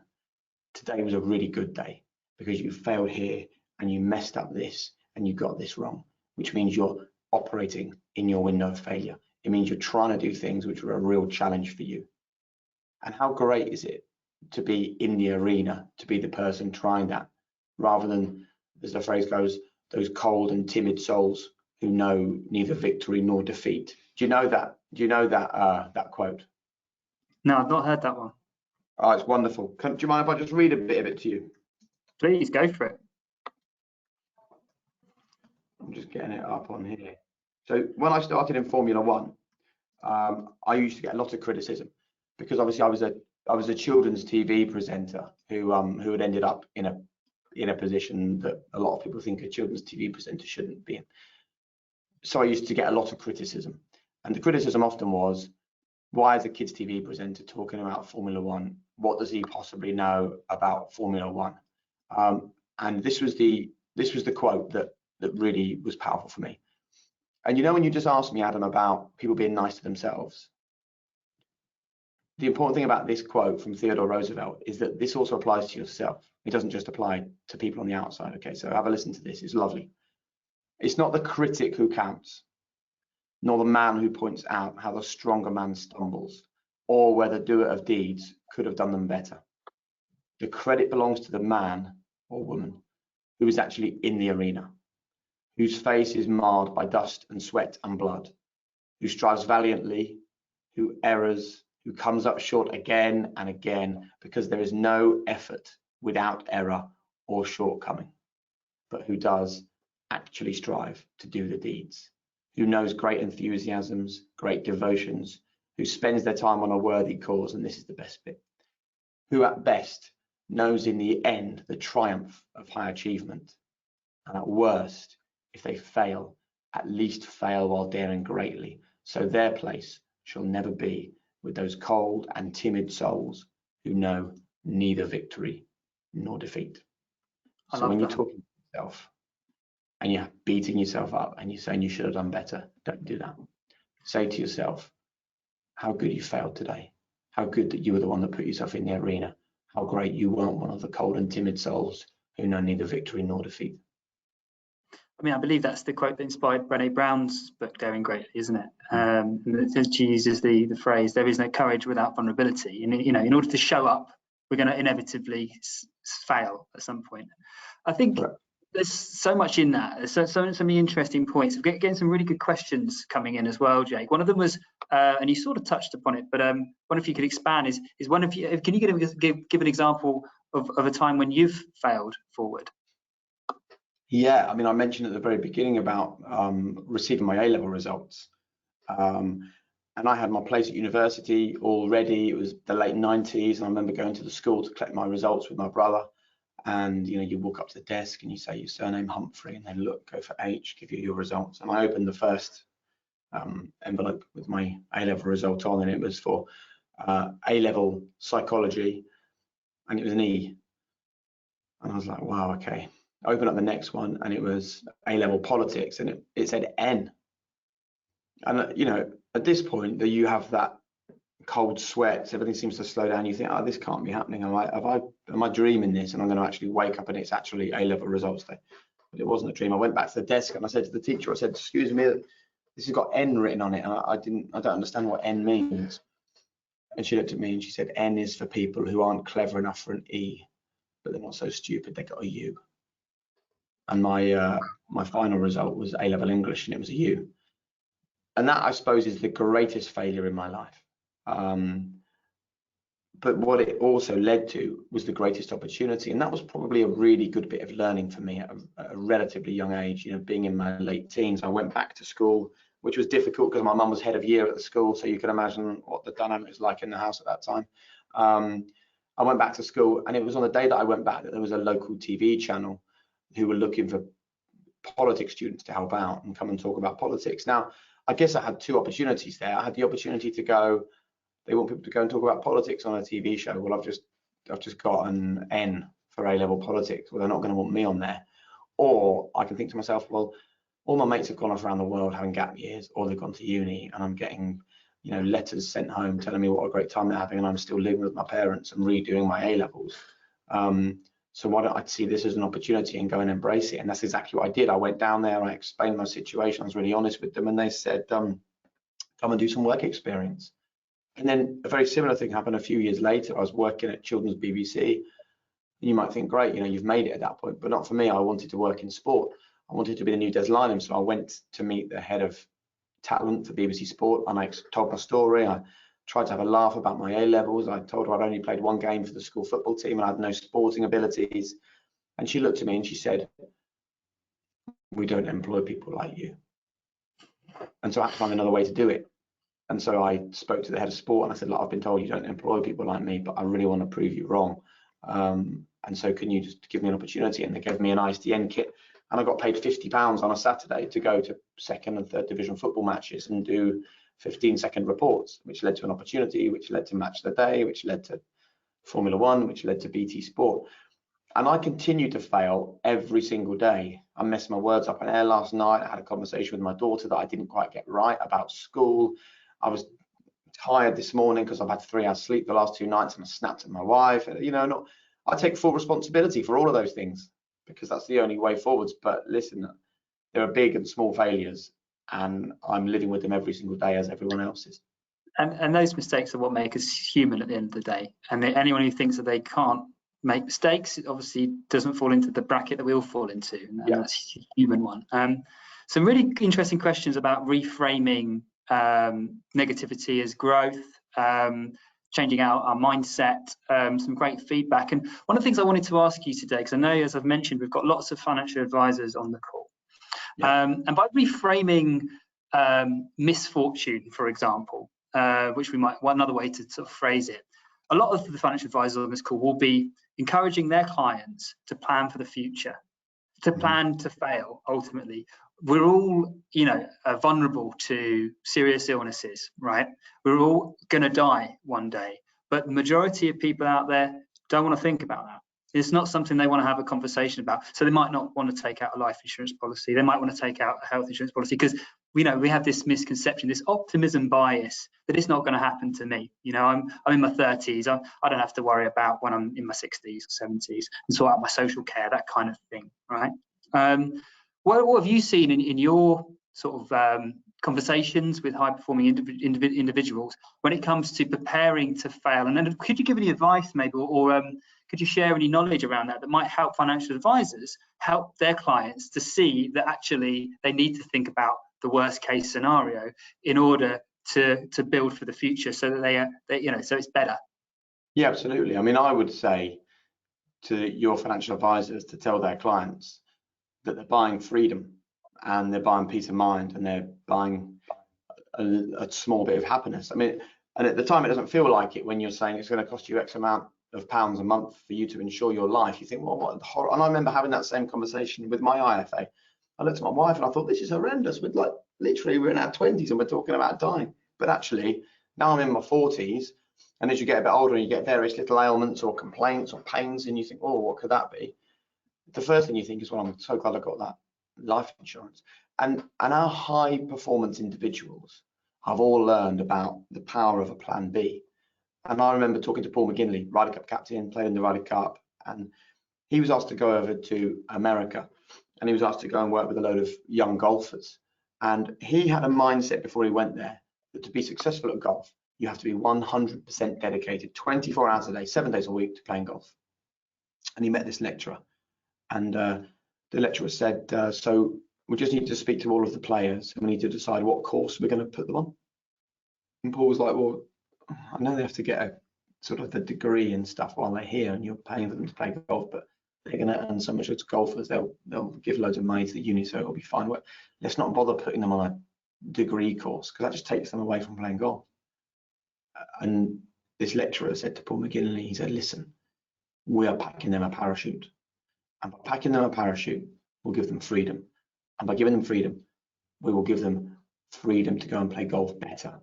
Today was a really good day because you failed here and you messed up this and you got this wrong, which means you're operating in your window of failure. It means you're trying to do things which are a real challenge for you. And how great is it to be in the arena, to be the person trying that, rather than, as the phrase goes, those cold and timid souls who know neither victory nor defeat. Do you know that? Do you know that quote? No, I've not heard that one. Oh, it's wonderful. Do you mind if I just read a bit of it to you? Please go for it. I'm just getting it up on here. So when I started in Formula One, I used to get a lot of criticism. because obviously I was a children's TV presenter who had ended up in a position that a lot of people think a children's TV presenter shouldn't be in. So I used to get a lot of criticism, and the criticism often was, why is a kids TV presenter talking about Formula One? What does he possibly know about Formula One? And this was the quote that really was powerful for me. And you know, when you just asked me, Adam, about people being nice to themselves, the important thing about this quote from Theodore Roosevelt is that this also applies to yourself. It doesn't just apply to people on the outside. Okay, so have a listen to this. It's lovely. It's not the critic who counts, nor the man who points out how the stronger man stumbles, or whether doer of deeds could have done them better. The credit belongs to the man or woman who is actually in the arena, whose face is marred by dust and sweat and blood, who strives valiantly, who errs, who comes up short again and again, because there is no effort without error or shortcoming, but who does actually strive to do the deeds, who knows great enthusiasms, great devotions, who spends their time on a worthy cause, and this is the best bit, who at best knows in the end the triumph of high achievement, and at worst, if they fail, at least fail while daring greatly, so their place shall never be with those cold and timid souls who know neither victory nor defeat. So when you're talking to yourself and you're beating yourself up and you're saying you should have done better, don't do that. Say to yourself how good you failed today, how good that you were the one that put yourself in the arena, how great you weren't one of the cold and timid souls who know neither victory nor defeat. I mean, I believe that's the quote that inspired Brené Brown's book, Going Greatly, isn't it? She uses the phrase, there is no courage without vulnerability. And, you know, in order to show up, we're going to inevitably fail at some point. I think there's so much in that. There's so many interesting points. We're getting some really good questions coming in as well, Jake. One of them was, and you sort of touched upon it, but one if you could expand is one of you, can you give an example of a time when you've failed forward? Yeah, I mean, I mentioned at the very beginning about receiving my A-level results. And I had my place at university already. It was the late 90s. And I remember going to the school to collect my results with my brother. And, you know, you walk up to the desk and you say your surname Humphrey, and they look, go for H, give you your results. And I opened the first envelope with my A-level result on, and it was for A-level psychology, and it was an E. And I was like, wow, okay. I opened up the next one, and it was A-level politics, and it said N. And you know, at this point, that you have that cold sweats, everything seems to slow down. You think, oh, this can't be happening. Am I dreaming this? And I'm going to actually wake up and it's actually A-level results day. But it wasn't a dream. I went back to the desk and I said to the teacher, I said, excuse me, this has got N written on it, and I don't understand what N means. And she looked at me and she said, N is for people who aren't clever enough for an E, but they're not so stupid they got a U. And my final result was A-level English, and it was a U. And that, I suppose, is the greatest failure in my life. But what it also led to was the greatest opportunity, and that was probably a really good bit of learning for me at a relatively young age. You know, being in my late teens, I went back to school, which was difficult because my mum was head of year at the school, so you can imagine what the dynamic was like in the house at that time. I went back to school, and it was on the day that I went back that there was a local TV channel who were looking for politics students to help out and come and talk about politics. Now, I guess I had two opportunities there. I had the opportunity to go, they want people to go and talk about politics on a TV show. Well, I've just got an N for A-level politics. Well, they're not going to want me on there. Or I can think to myself, well, all my mates have gone off around the world having gap years, or they've gone to uni, and I'm getting, you know, letters sent home telling me what a great time they're having, and I'm still living with my parents and redoing my A-levels. So why don't I see this as an opportunity and go and embrace it? And that's exactly what I did. I went down there, I explained my situation, I was really honest with them, and they said, come and do some work experience. And then a very similar thing happened a few years later. I was working at Children's BBC. And you might think, great, you know, you've made it at that point, but not for me. I wanted to work in sport. I wanted to be the new Des Lynam. So I went to meet the head of talent for BBC Sport, and I told my story. I tried to have a laugh about my A-levels. I told her I'd only played one game for the school football team and I had no sporting abilities. And she looked at me and she said, we don't employ people like you. And so I had to find another way to do it. And so I spoke to the head of sport and I said, look, I've been told you don't employ people like me, but I really want to prove you wrong. And so can you just give me an opportunity? And they gave me an ISDN kit, and I got paid £50 on a Saturday to go to 2nd and 3rd division football matches and do 15-second reports, which led to an opportunity, which led to Match of the Day, which led to Formula One, which led to BT Sport. And I continue to fail every single day. I messed my words up on air last night. I had a conversation with my daughter that I didn't quite get right about school. I was tired this morning because I've had 3 hours sleep the last 2 nights, and I snapped at my wife. You know, I take full responsibility for all of those things because that's the only way forwards. But listen, there are big and small failures, and I'm living with them every single day as everyone else is. And those mistakes are what make us human at the end of the day. And anyone who thinks that they can't make mistakes, it obviously doesn't fall into the bracket that we all fall into, and that's a human one. Some really interesting questions about reframing negativity as growth, changing our mindset, some great feedback. And one of the things I wanted to ask you today, because I know, as I've mentioned, we've got lots of financial advisors on the call. And by reframing misfortune, for example, which we might, another way to sort of phrase it, a lot of the financial advisors on this call will be encouraging their clients to plan for the future, to plan to fail. Ultimately, we're all, vulnerable to serious illnesses, right? We're all going to die one day, but the majority of people out there don't want to think about that. It's not something they want to have a conversation about. So they might not want to take out a life insurance policy. They might want to take out a health insurance policy because we have this misconception, this optimism bias that it's not going to happen to me. I'm in my 30s. I don't have to worry about when I'm in my 60s or 70s and sort out my social care, that kind of thing, right? What have you seen in your sort of conversations with high-performing individuals when it comes to preparing to fail? And then could you give any advice maybe, or could you share any knowledge around that might help financial advisors help their clients to see that actually they need to think about the worst case scenario in order to build for the future, so that so it's better? Yeah, absolutely. I mean, I would say to your financial advisors to tell their clients that they're buying freedom, and they're buying peace of mind, and they're buying a small bit of happiness. I mean, and at the time it doesn't feel like it when you're saying it's going to cost you X amount of pounds a month for you to insure your life. You think, well, what the horror? And I remember having that same conversation with my IFA. I looked at my wife and I thought, this is horrendous. Literally, we're in our 20s and we're talking about dying. But actually, now I'm in my 40s, and as you get a bit older, you get various little ailments or complaints or pains, and you think, oh, what could that be? The first thing you think is, well, I'm so glad I got that life insurance. And our high performance individuals have all learned about the power of a plan B. And I remember talking to Paul McGinley, Ryder Cup captain, played in the Ryder Cup, and he was asked to go over to America, and he was asked to go and work with a load of young golfers. And he had a mindset before he went there that to be successful at golf, you have to be 100% dedicated, 24 hours a day, 7 days a week to playing golf. And he met this lecturer, and the lecturer said, so we just need to speak to all of the players, and we need to decide what course we're going to put them on. And Paul was like, well, I know they have to get a sort of the degree and stuff while they're here, and you're paying for them to play golf, but they're going to earn so much as golfers, they'll give loads of money to the uni, so it'll be fine. Well, let's not bother putting them on a degree course, because that just takes them away from playing golf. And this lecturer said to Paul McGinley, he said, listen, we are packing them a parachute, and by packing them a parachute, we'll give them freedom, and by giving them freedom, we will give them freedom to go and play golf better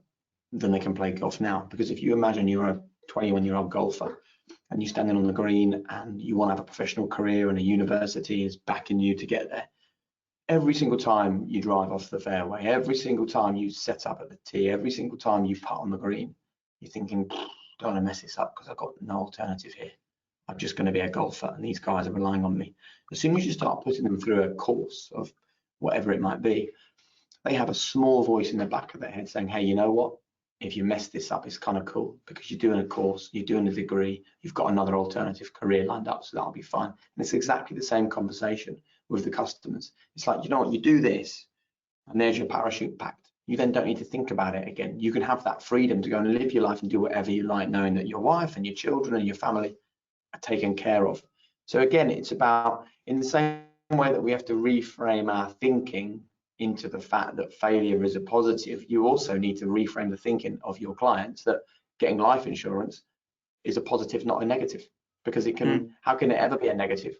than they can play golf now. Because if you imagine you're a 21-year-old golfer and you're standing on the green and you want to have a professional career and a university is backing you to get there, every single time you drive off the fairway, every single time you set up at the tee, every single time you putt on the green, you're thinking, don't want to mess this up because I've got no alternative here. I'm just going to be a golfer and these guys are relying on me. As soon as you start putting them through a course of whatever it might be, they have a small voice in the back of their head saying, hey, you know what? If you mess this up, it's kind of cool because you're doing a course, you're doing a degree, you've got another alternative career lined up, so that'll be fine. And it's exactly the same conversation with the customers. It's like, you know what, you do this and there's your parachute packed. You then don't need to think about it again. You can have that freedom to go and live your life and do whatever you like, knowing that your wife and your children and your family are taken care of. So again, it's about, in the same way that we have to reframe our thinking into the fact that failure is a positive, you also need to reframe the thinking of your clients that getting life insurance is a positive, not a negative, because it can, how can it ever be a negative?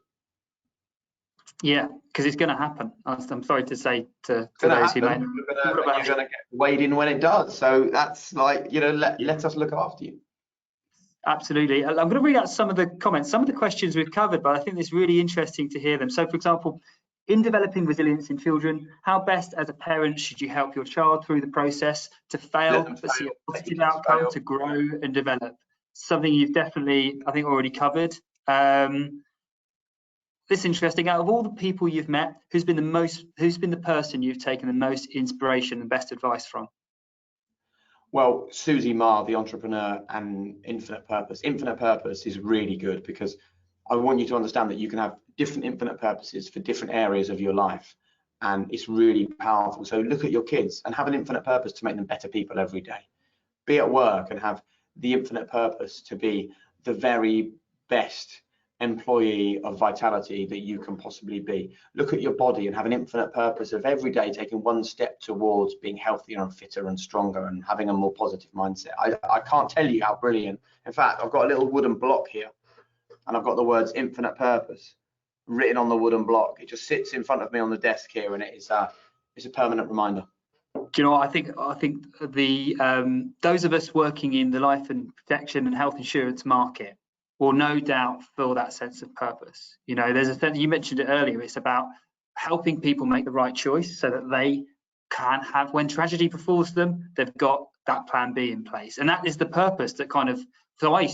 Yeah, because it's going to happen. I'm sorry to say to those happen, who may you're going to get weighed in when it does. So that's like, let us look after you. Absolutely. I'm going to read out some of the comments, some of the questions we've covered, but I think it's really interesting to hear them. So, for example, in developing resilience in children, how best as a parent should you help your child through the process to fail, but see a positive outcome, to grow and develop? Something you've definitely, I think, already covered. This interesting. Out of all the people you've met, who's been the person you've taken the most inspiration and best advice from? Well, Susie Ma, the entrepreneur, and Infinite Purpose. Infinite Purpose is really good because I want you to understand that you can have different infinite purposes for different areas of your life, and it's really powerful. So look at your kids and have an infinite purpose to make them better people every day. Be at work and have the infinite purpose to be the very best employee of vitality that you can possibly be. Look at your body and have an infinite purpose of every day taking one step towards being healthier and fitter and stronger and having a more positive mindset. I can't tell you how brilliant. In fact, I've got a little wooden block here and I've got the words infinite purpose written on the wooden block. It just sits in front of me on the desk here, and it's a permanent reminder. Do you know what? I think the those of us working in the life and protection and health insurance market will no doubt feel that sense of purpose. You know, there's a sense, you mentioned it earlier, it's about helping people make the right choice so that they can have, when tragedy befalls them, they've got that plan B in place. And that is the purpose that kind of, so I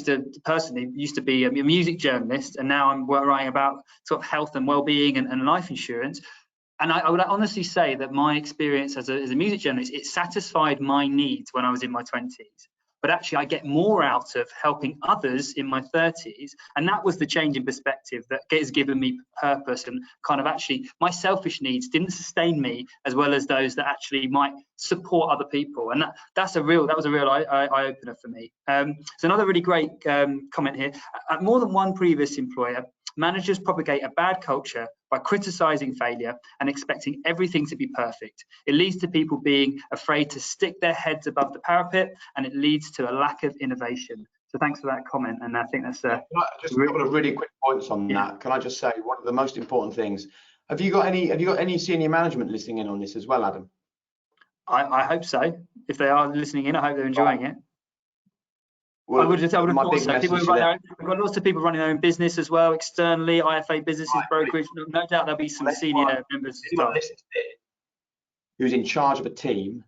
personally used to be a music journalist, and now I'm writing about sort of health and well-being and life insurance. And I would honestly say that my experience as a music journalist, it satisfied my needs when I was in my 20s. But actually, I get more out of helping others in my 30s. And that was the change in perspective that has given me purpose, and kind of actually my selfish needs didn't sustain me as well as those that actually might support other people. And that was a real eye-opener for me. So another really great comment here. At more than one previous employer, managers propagate a bad culture by criticizing failure and expecting everything to be perfect. It leads to people being afraid to stick their heads above the parapet, and it leads to a lack of innovation. So thanks for that comment, and I think that's just a couple of really quick points on that. Can I just say one of the most important things? Have you got any senior management listening in on this as well, Adam? I hope so. If they are listening in, I hope they're enjoying it. Well, I would have thought so. We've got lots of people running their own business as well, externally, IFA businesses, brokerage. No doubt there'll be some senior members as well. Who's in charge of a team,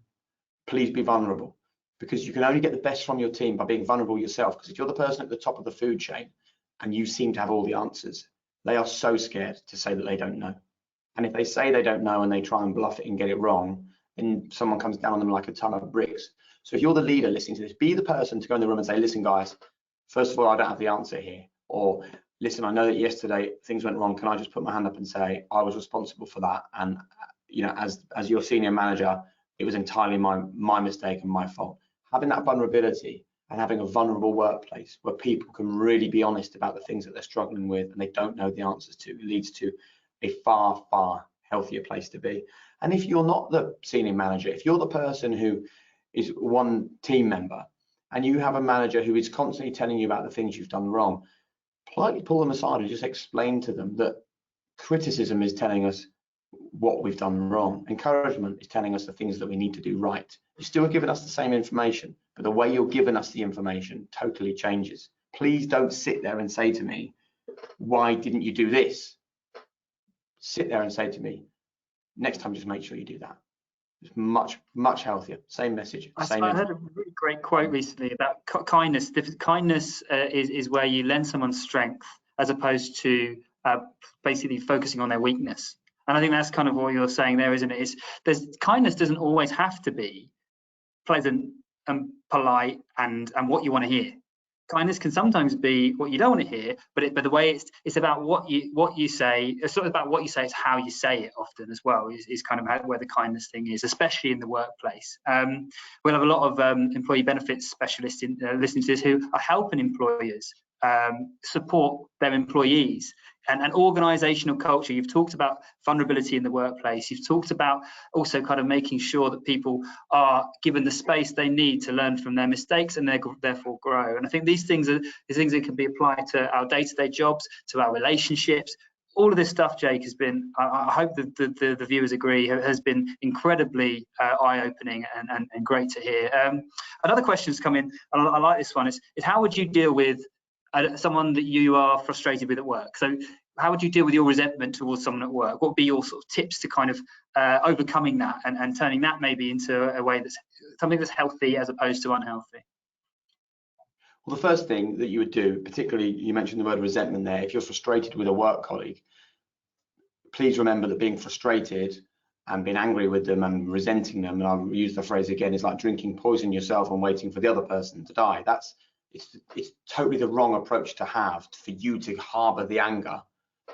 please be vulnerable, because you can only get the best from your team by being vulnerable yourself. Because if you're the person at the top of the food chain and you seem to have all the answers, they are so scared to say that they don't know. And if they say they don't know and they try and bluff it and get it wrong, then someone comes down on them like a ton of bricks. So if you're the leader listening to this, be the person to go in the room and say, listen, guys, first of all, I don't have the answer here. Or listen, I know that yesterday things went wrong. Can I just put my hand up and say I was responsible for that? And, you know, as your senior manager, it was entirely my mistake and my fault. Having that vulnerability and having a vulnerable workplace where people can really be honest about the things that they're struggling with and they don't know the answers to, leads to a far, far healthier place to be. And if you're not the senior manager, if you're the person who is one team member and you have a manager who is constantly telling you about the things you've done wrong, politely pull them aside and just explain to them that criticism is telling us what we've done wrong. Encouragement is telling us the things that we need to do right. You're still giving us the same information, but the way you're giving us the information totally changes. Please don't sit there and say to me, why didn't you do this? Sit there and say to me, next time just make sure you do that. It's much healthier. Same message. I heard a really great quote recently about kindness. Kindness is where you lend someone strength as opposed to basically focusing on their weakness. And I think that's kind of what you're saying there, isn't it? Kindness doesn't always have to be pleasant and polite and what you want to hear. Kindness can sometimes be what you don't want to hear, but the way it's about what you say. It's sort of about what you say. It's how you say it often as well. Is kind of where the kindness thing is, especially in the workplace. We'll have a lot of employee benefits specialists listening to this who are helping employers support their employees and organizational culture. You've talked about vulnerability in the workplace. You've talked about also kind of making sure that people are given the space they need to learn from their mistakes and therefore grow. And I think these things are things that can be applied to our day-to-day jobs, to our relationships. All of this stuff, Jake, has been, I hope that the viewers agree, has been incredibly eye-opening and great to hear. Another question's come in, and I like this one, is how would you deal with someone that you are frustrated with at work? So how would you deal with your resentment towards someone at work? What would be your sort of tips to kind of overcoming that and turning that maybe into a way that's something that's healthy as opposed to unhealthy? Well, the first thing that you would do, particularly you mentioned the word resentment there, if you're frustrated with a work colleague, please remember that being frustrated and being angry with them and resenting them, and I'll use the phrase again, is like drinking poison yourself and waiting for the other person to die. It's totally the wrong approach to have, for you to harbour the anger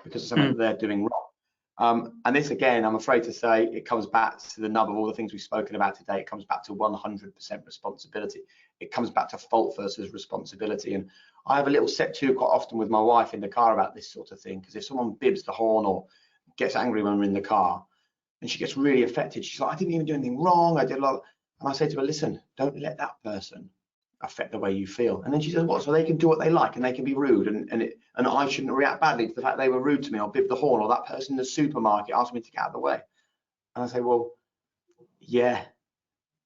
because of something that they're doing wrong. And this, again, I'm afraid to say, it comes back to the nub of all the things we've spoken about today. It comes back to 100% responsibility. It comes back to fault versus responsibility. And I have a little set to quite often with my wife in the car about this sort of thing, because if someone bibs the horn or gets angry when we're in the car and she gets really affected, she's like, I didn't even do anything wrong, I did a lot. And I say to her, listen, don't let that person affect the way you feel. And then she says, what? So they can do what they like and they can be rude, and I shouldn't react badly to the fact they were rude to me, or bib the horn, or that person in the supermarket asked me to get out of the way. And I say, well, yeah,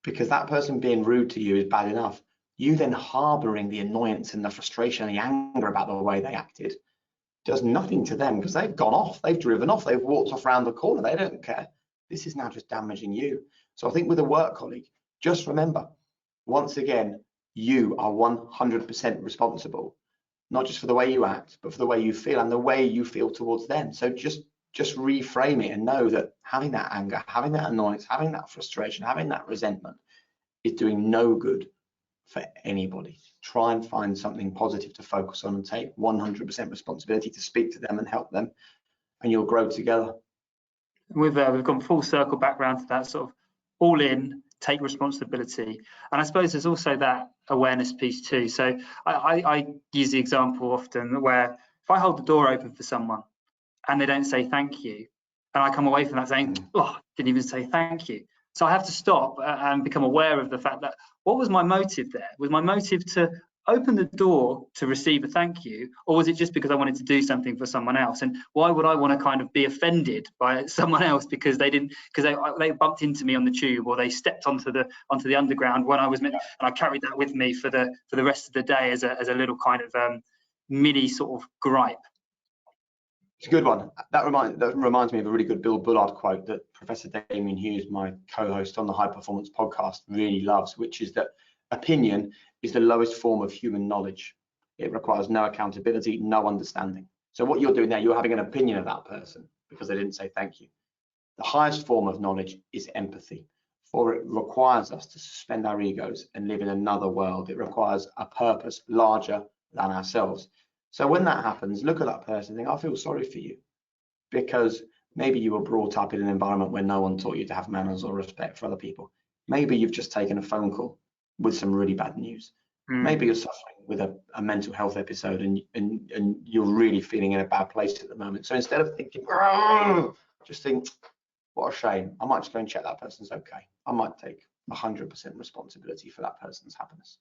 because that person being rude to you is bad enough. You then harboring the annoyance and the frustration and the anger about the way they acted does nothing to them, because they've gone off, they've driven off, they've walked off around the corner, they don't care. This is now just damaging you. So I think with a work colleague, just remember, once again, you are 100% responsible, not just for the way you act, but for the way you feel and the way you feel towards them. So just reframe it and know that having that anger, having that annoyance, having that frustration, having that resentment is doing no good for anybody. Try and find something positive to focus on and take 100% responsibility to speak to them and help them, and you'll grow together. We've gone full circle back round to that sort of all in, take responsibility. And I suppose there's also that awareness piece too. So I use the example often where if I hold the door open for someone and they don't say thank you, and I come away from that saying, oh, didn't even say thank you. So I have to stop and become aware of the fact that, what was my motive there? Was my motive to open the door to receive a thank you, or was it just because I wanted to do something for someone else? And why would I want to kind of be offended by someone else because they bumped into me on the tube, or they stepped onto the underground when I was meant, and I carried that with me for the rest of the day as a little kind of mini sort of gripe. It's a good one. That reminds me of a really good Bill Bullard quote that Professor Damien Hughes, my co-host on the High Performance podcast, really loves, which is that opinion is the lowest form of human knowledge. It requires no accountability, no understanding. So what you're doing there, you're having an opinion of that person because they didn't say thank you. The highest form of knowledge is empathy, for it requires us to suspend our egos and live in another world. It requires a purpose larger than ourselves. So when that happens, look at that person and think, I feel sorry for you, because maybe you were brought up in an environment where no one taught you to have manners or respect for other people. Maybe you've just taken a phone call with some really bad news. Maybe you're suffering with a mental health episode and you're really feeling in a bad place at the moment. So instead of thinking, just think, what a shame. I might just go and check that person's okay. I might take 100% responsibility for that person's happiness.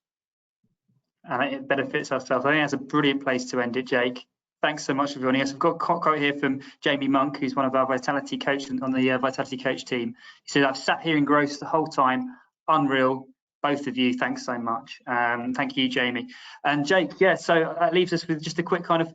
And it benefits ourselves. I think that's a brilliant place to end it, Jake. Thanks so much for joining us. We've got a quote here from Jamie Monk, who's one of our Vitality coach on the Vitality coach team. He said, I've sat here in growth the whole time. Unreal. Both of you, thanks so much. Thank you, Jamie. And Jake, yeah, so that leaves us with just a quick kind of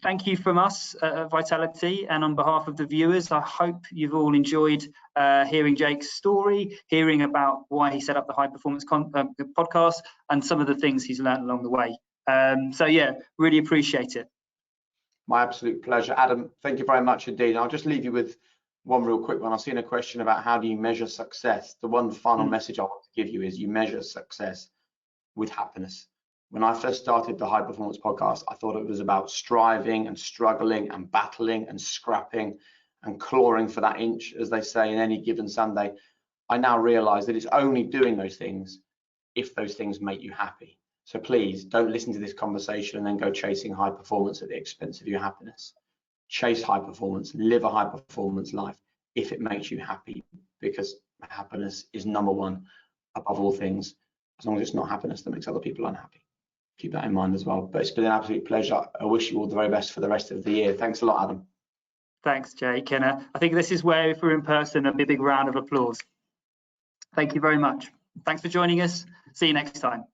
thank you from us at Vitality, and on behalf of the viewers, I hope you've all enjoyed hearing Jake's story, hearing about why he set up the High Performance podcast and some of the things he's learned along the way. So yeah, really appreciate it. My absolute pleasure. Adam, thank you very much indeed. I'll just leave you with one real quick one. I've seen a question about how do you measure success. The one final message I want to give you is you measure success with happiness. When I first started the High Performance podcast, I thought it was about striving and struggling and battling and scrapping and clawing for that inch, as they say, in any given Sunday. I now realize that it's only doing those things if those things make you happy. So please don't listen to this conversation and then go chasing high performance at the expense of your happiness. chase high performance, live a high performance life if it makes you happy, because happiness is number one above all things, as long as it's not happiness that makes other people unhappy. Keep that in mind as well. But it's been an absolute pleasure. I wish you all the very best for the rest of the year. Thanks a lot, Adam. Thanks, Jake. And I think this is where, if we're in person, a big round of applause. Thank you very much. Thanks for joining us. See you next time.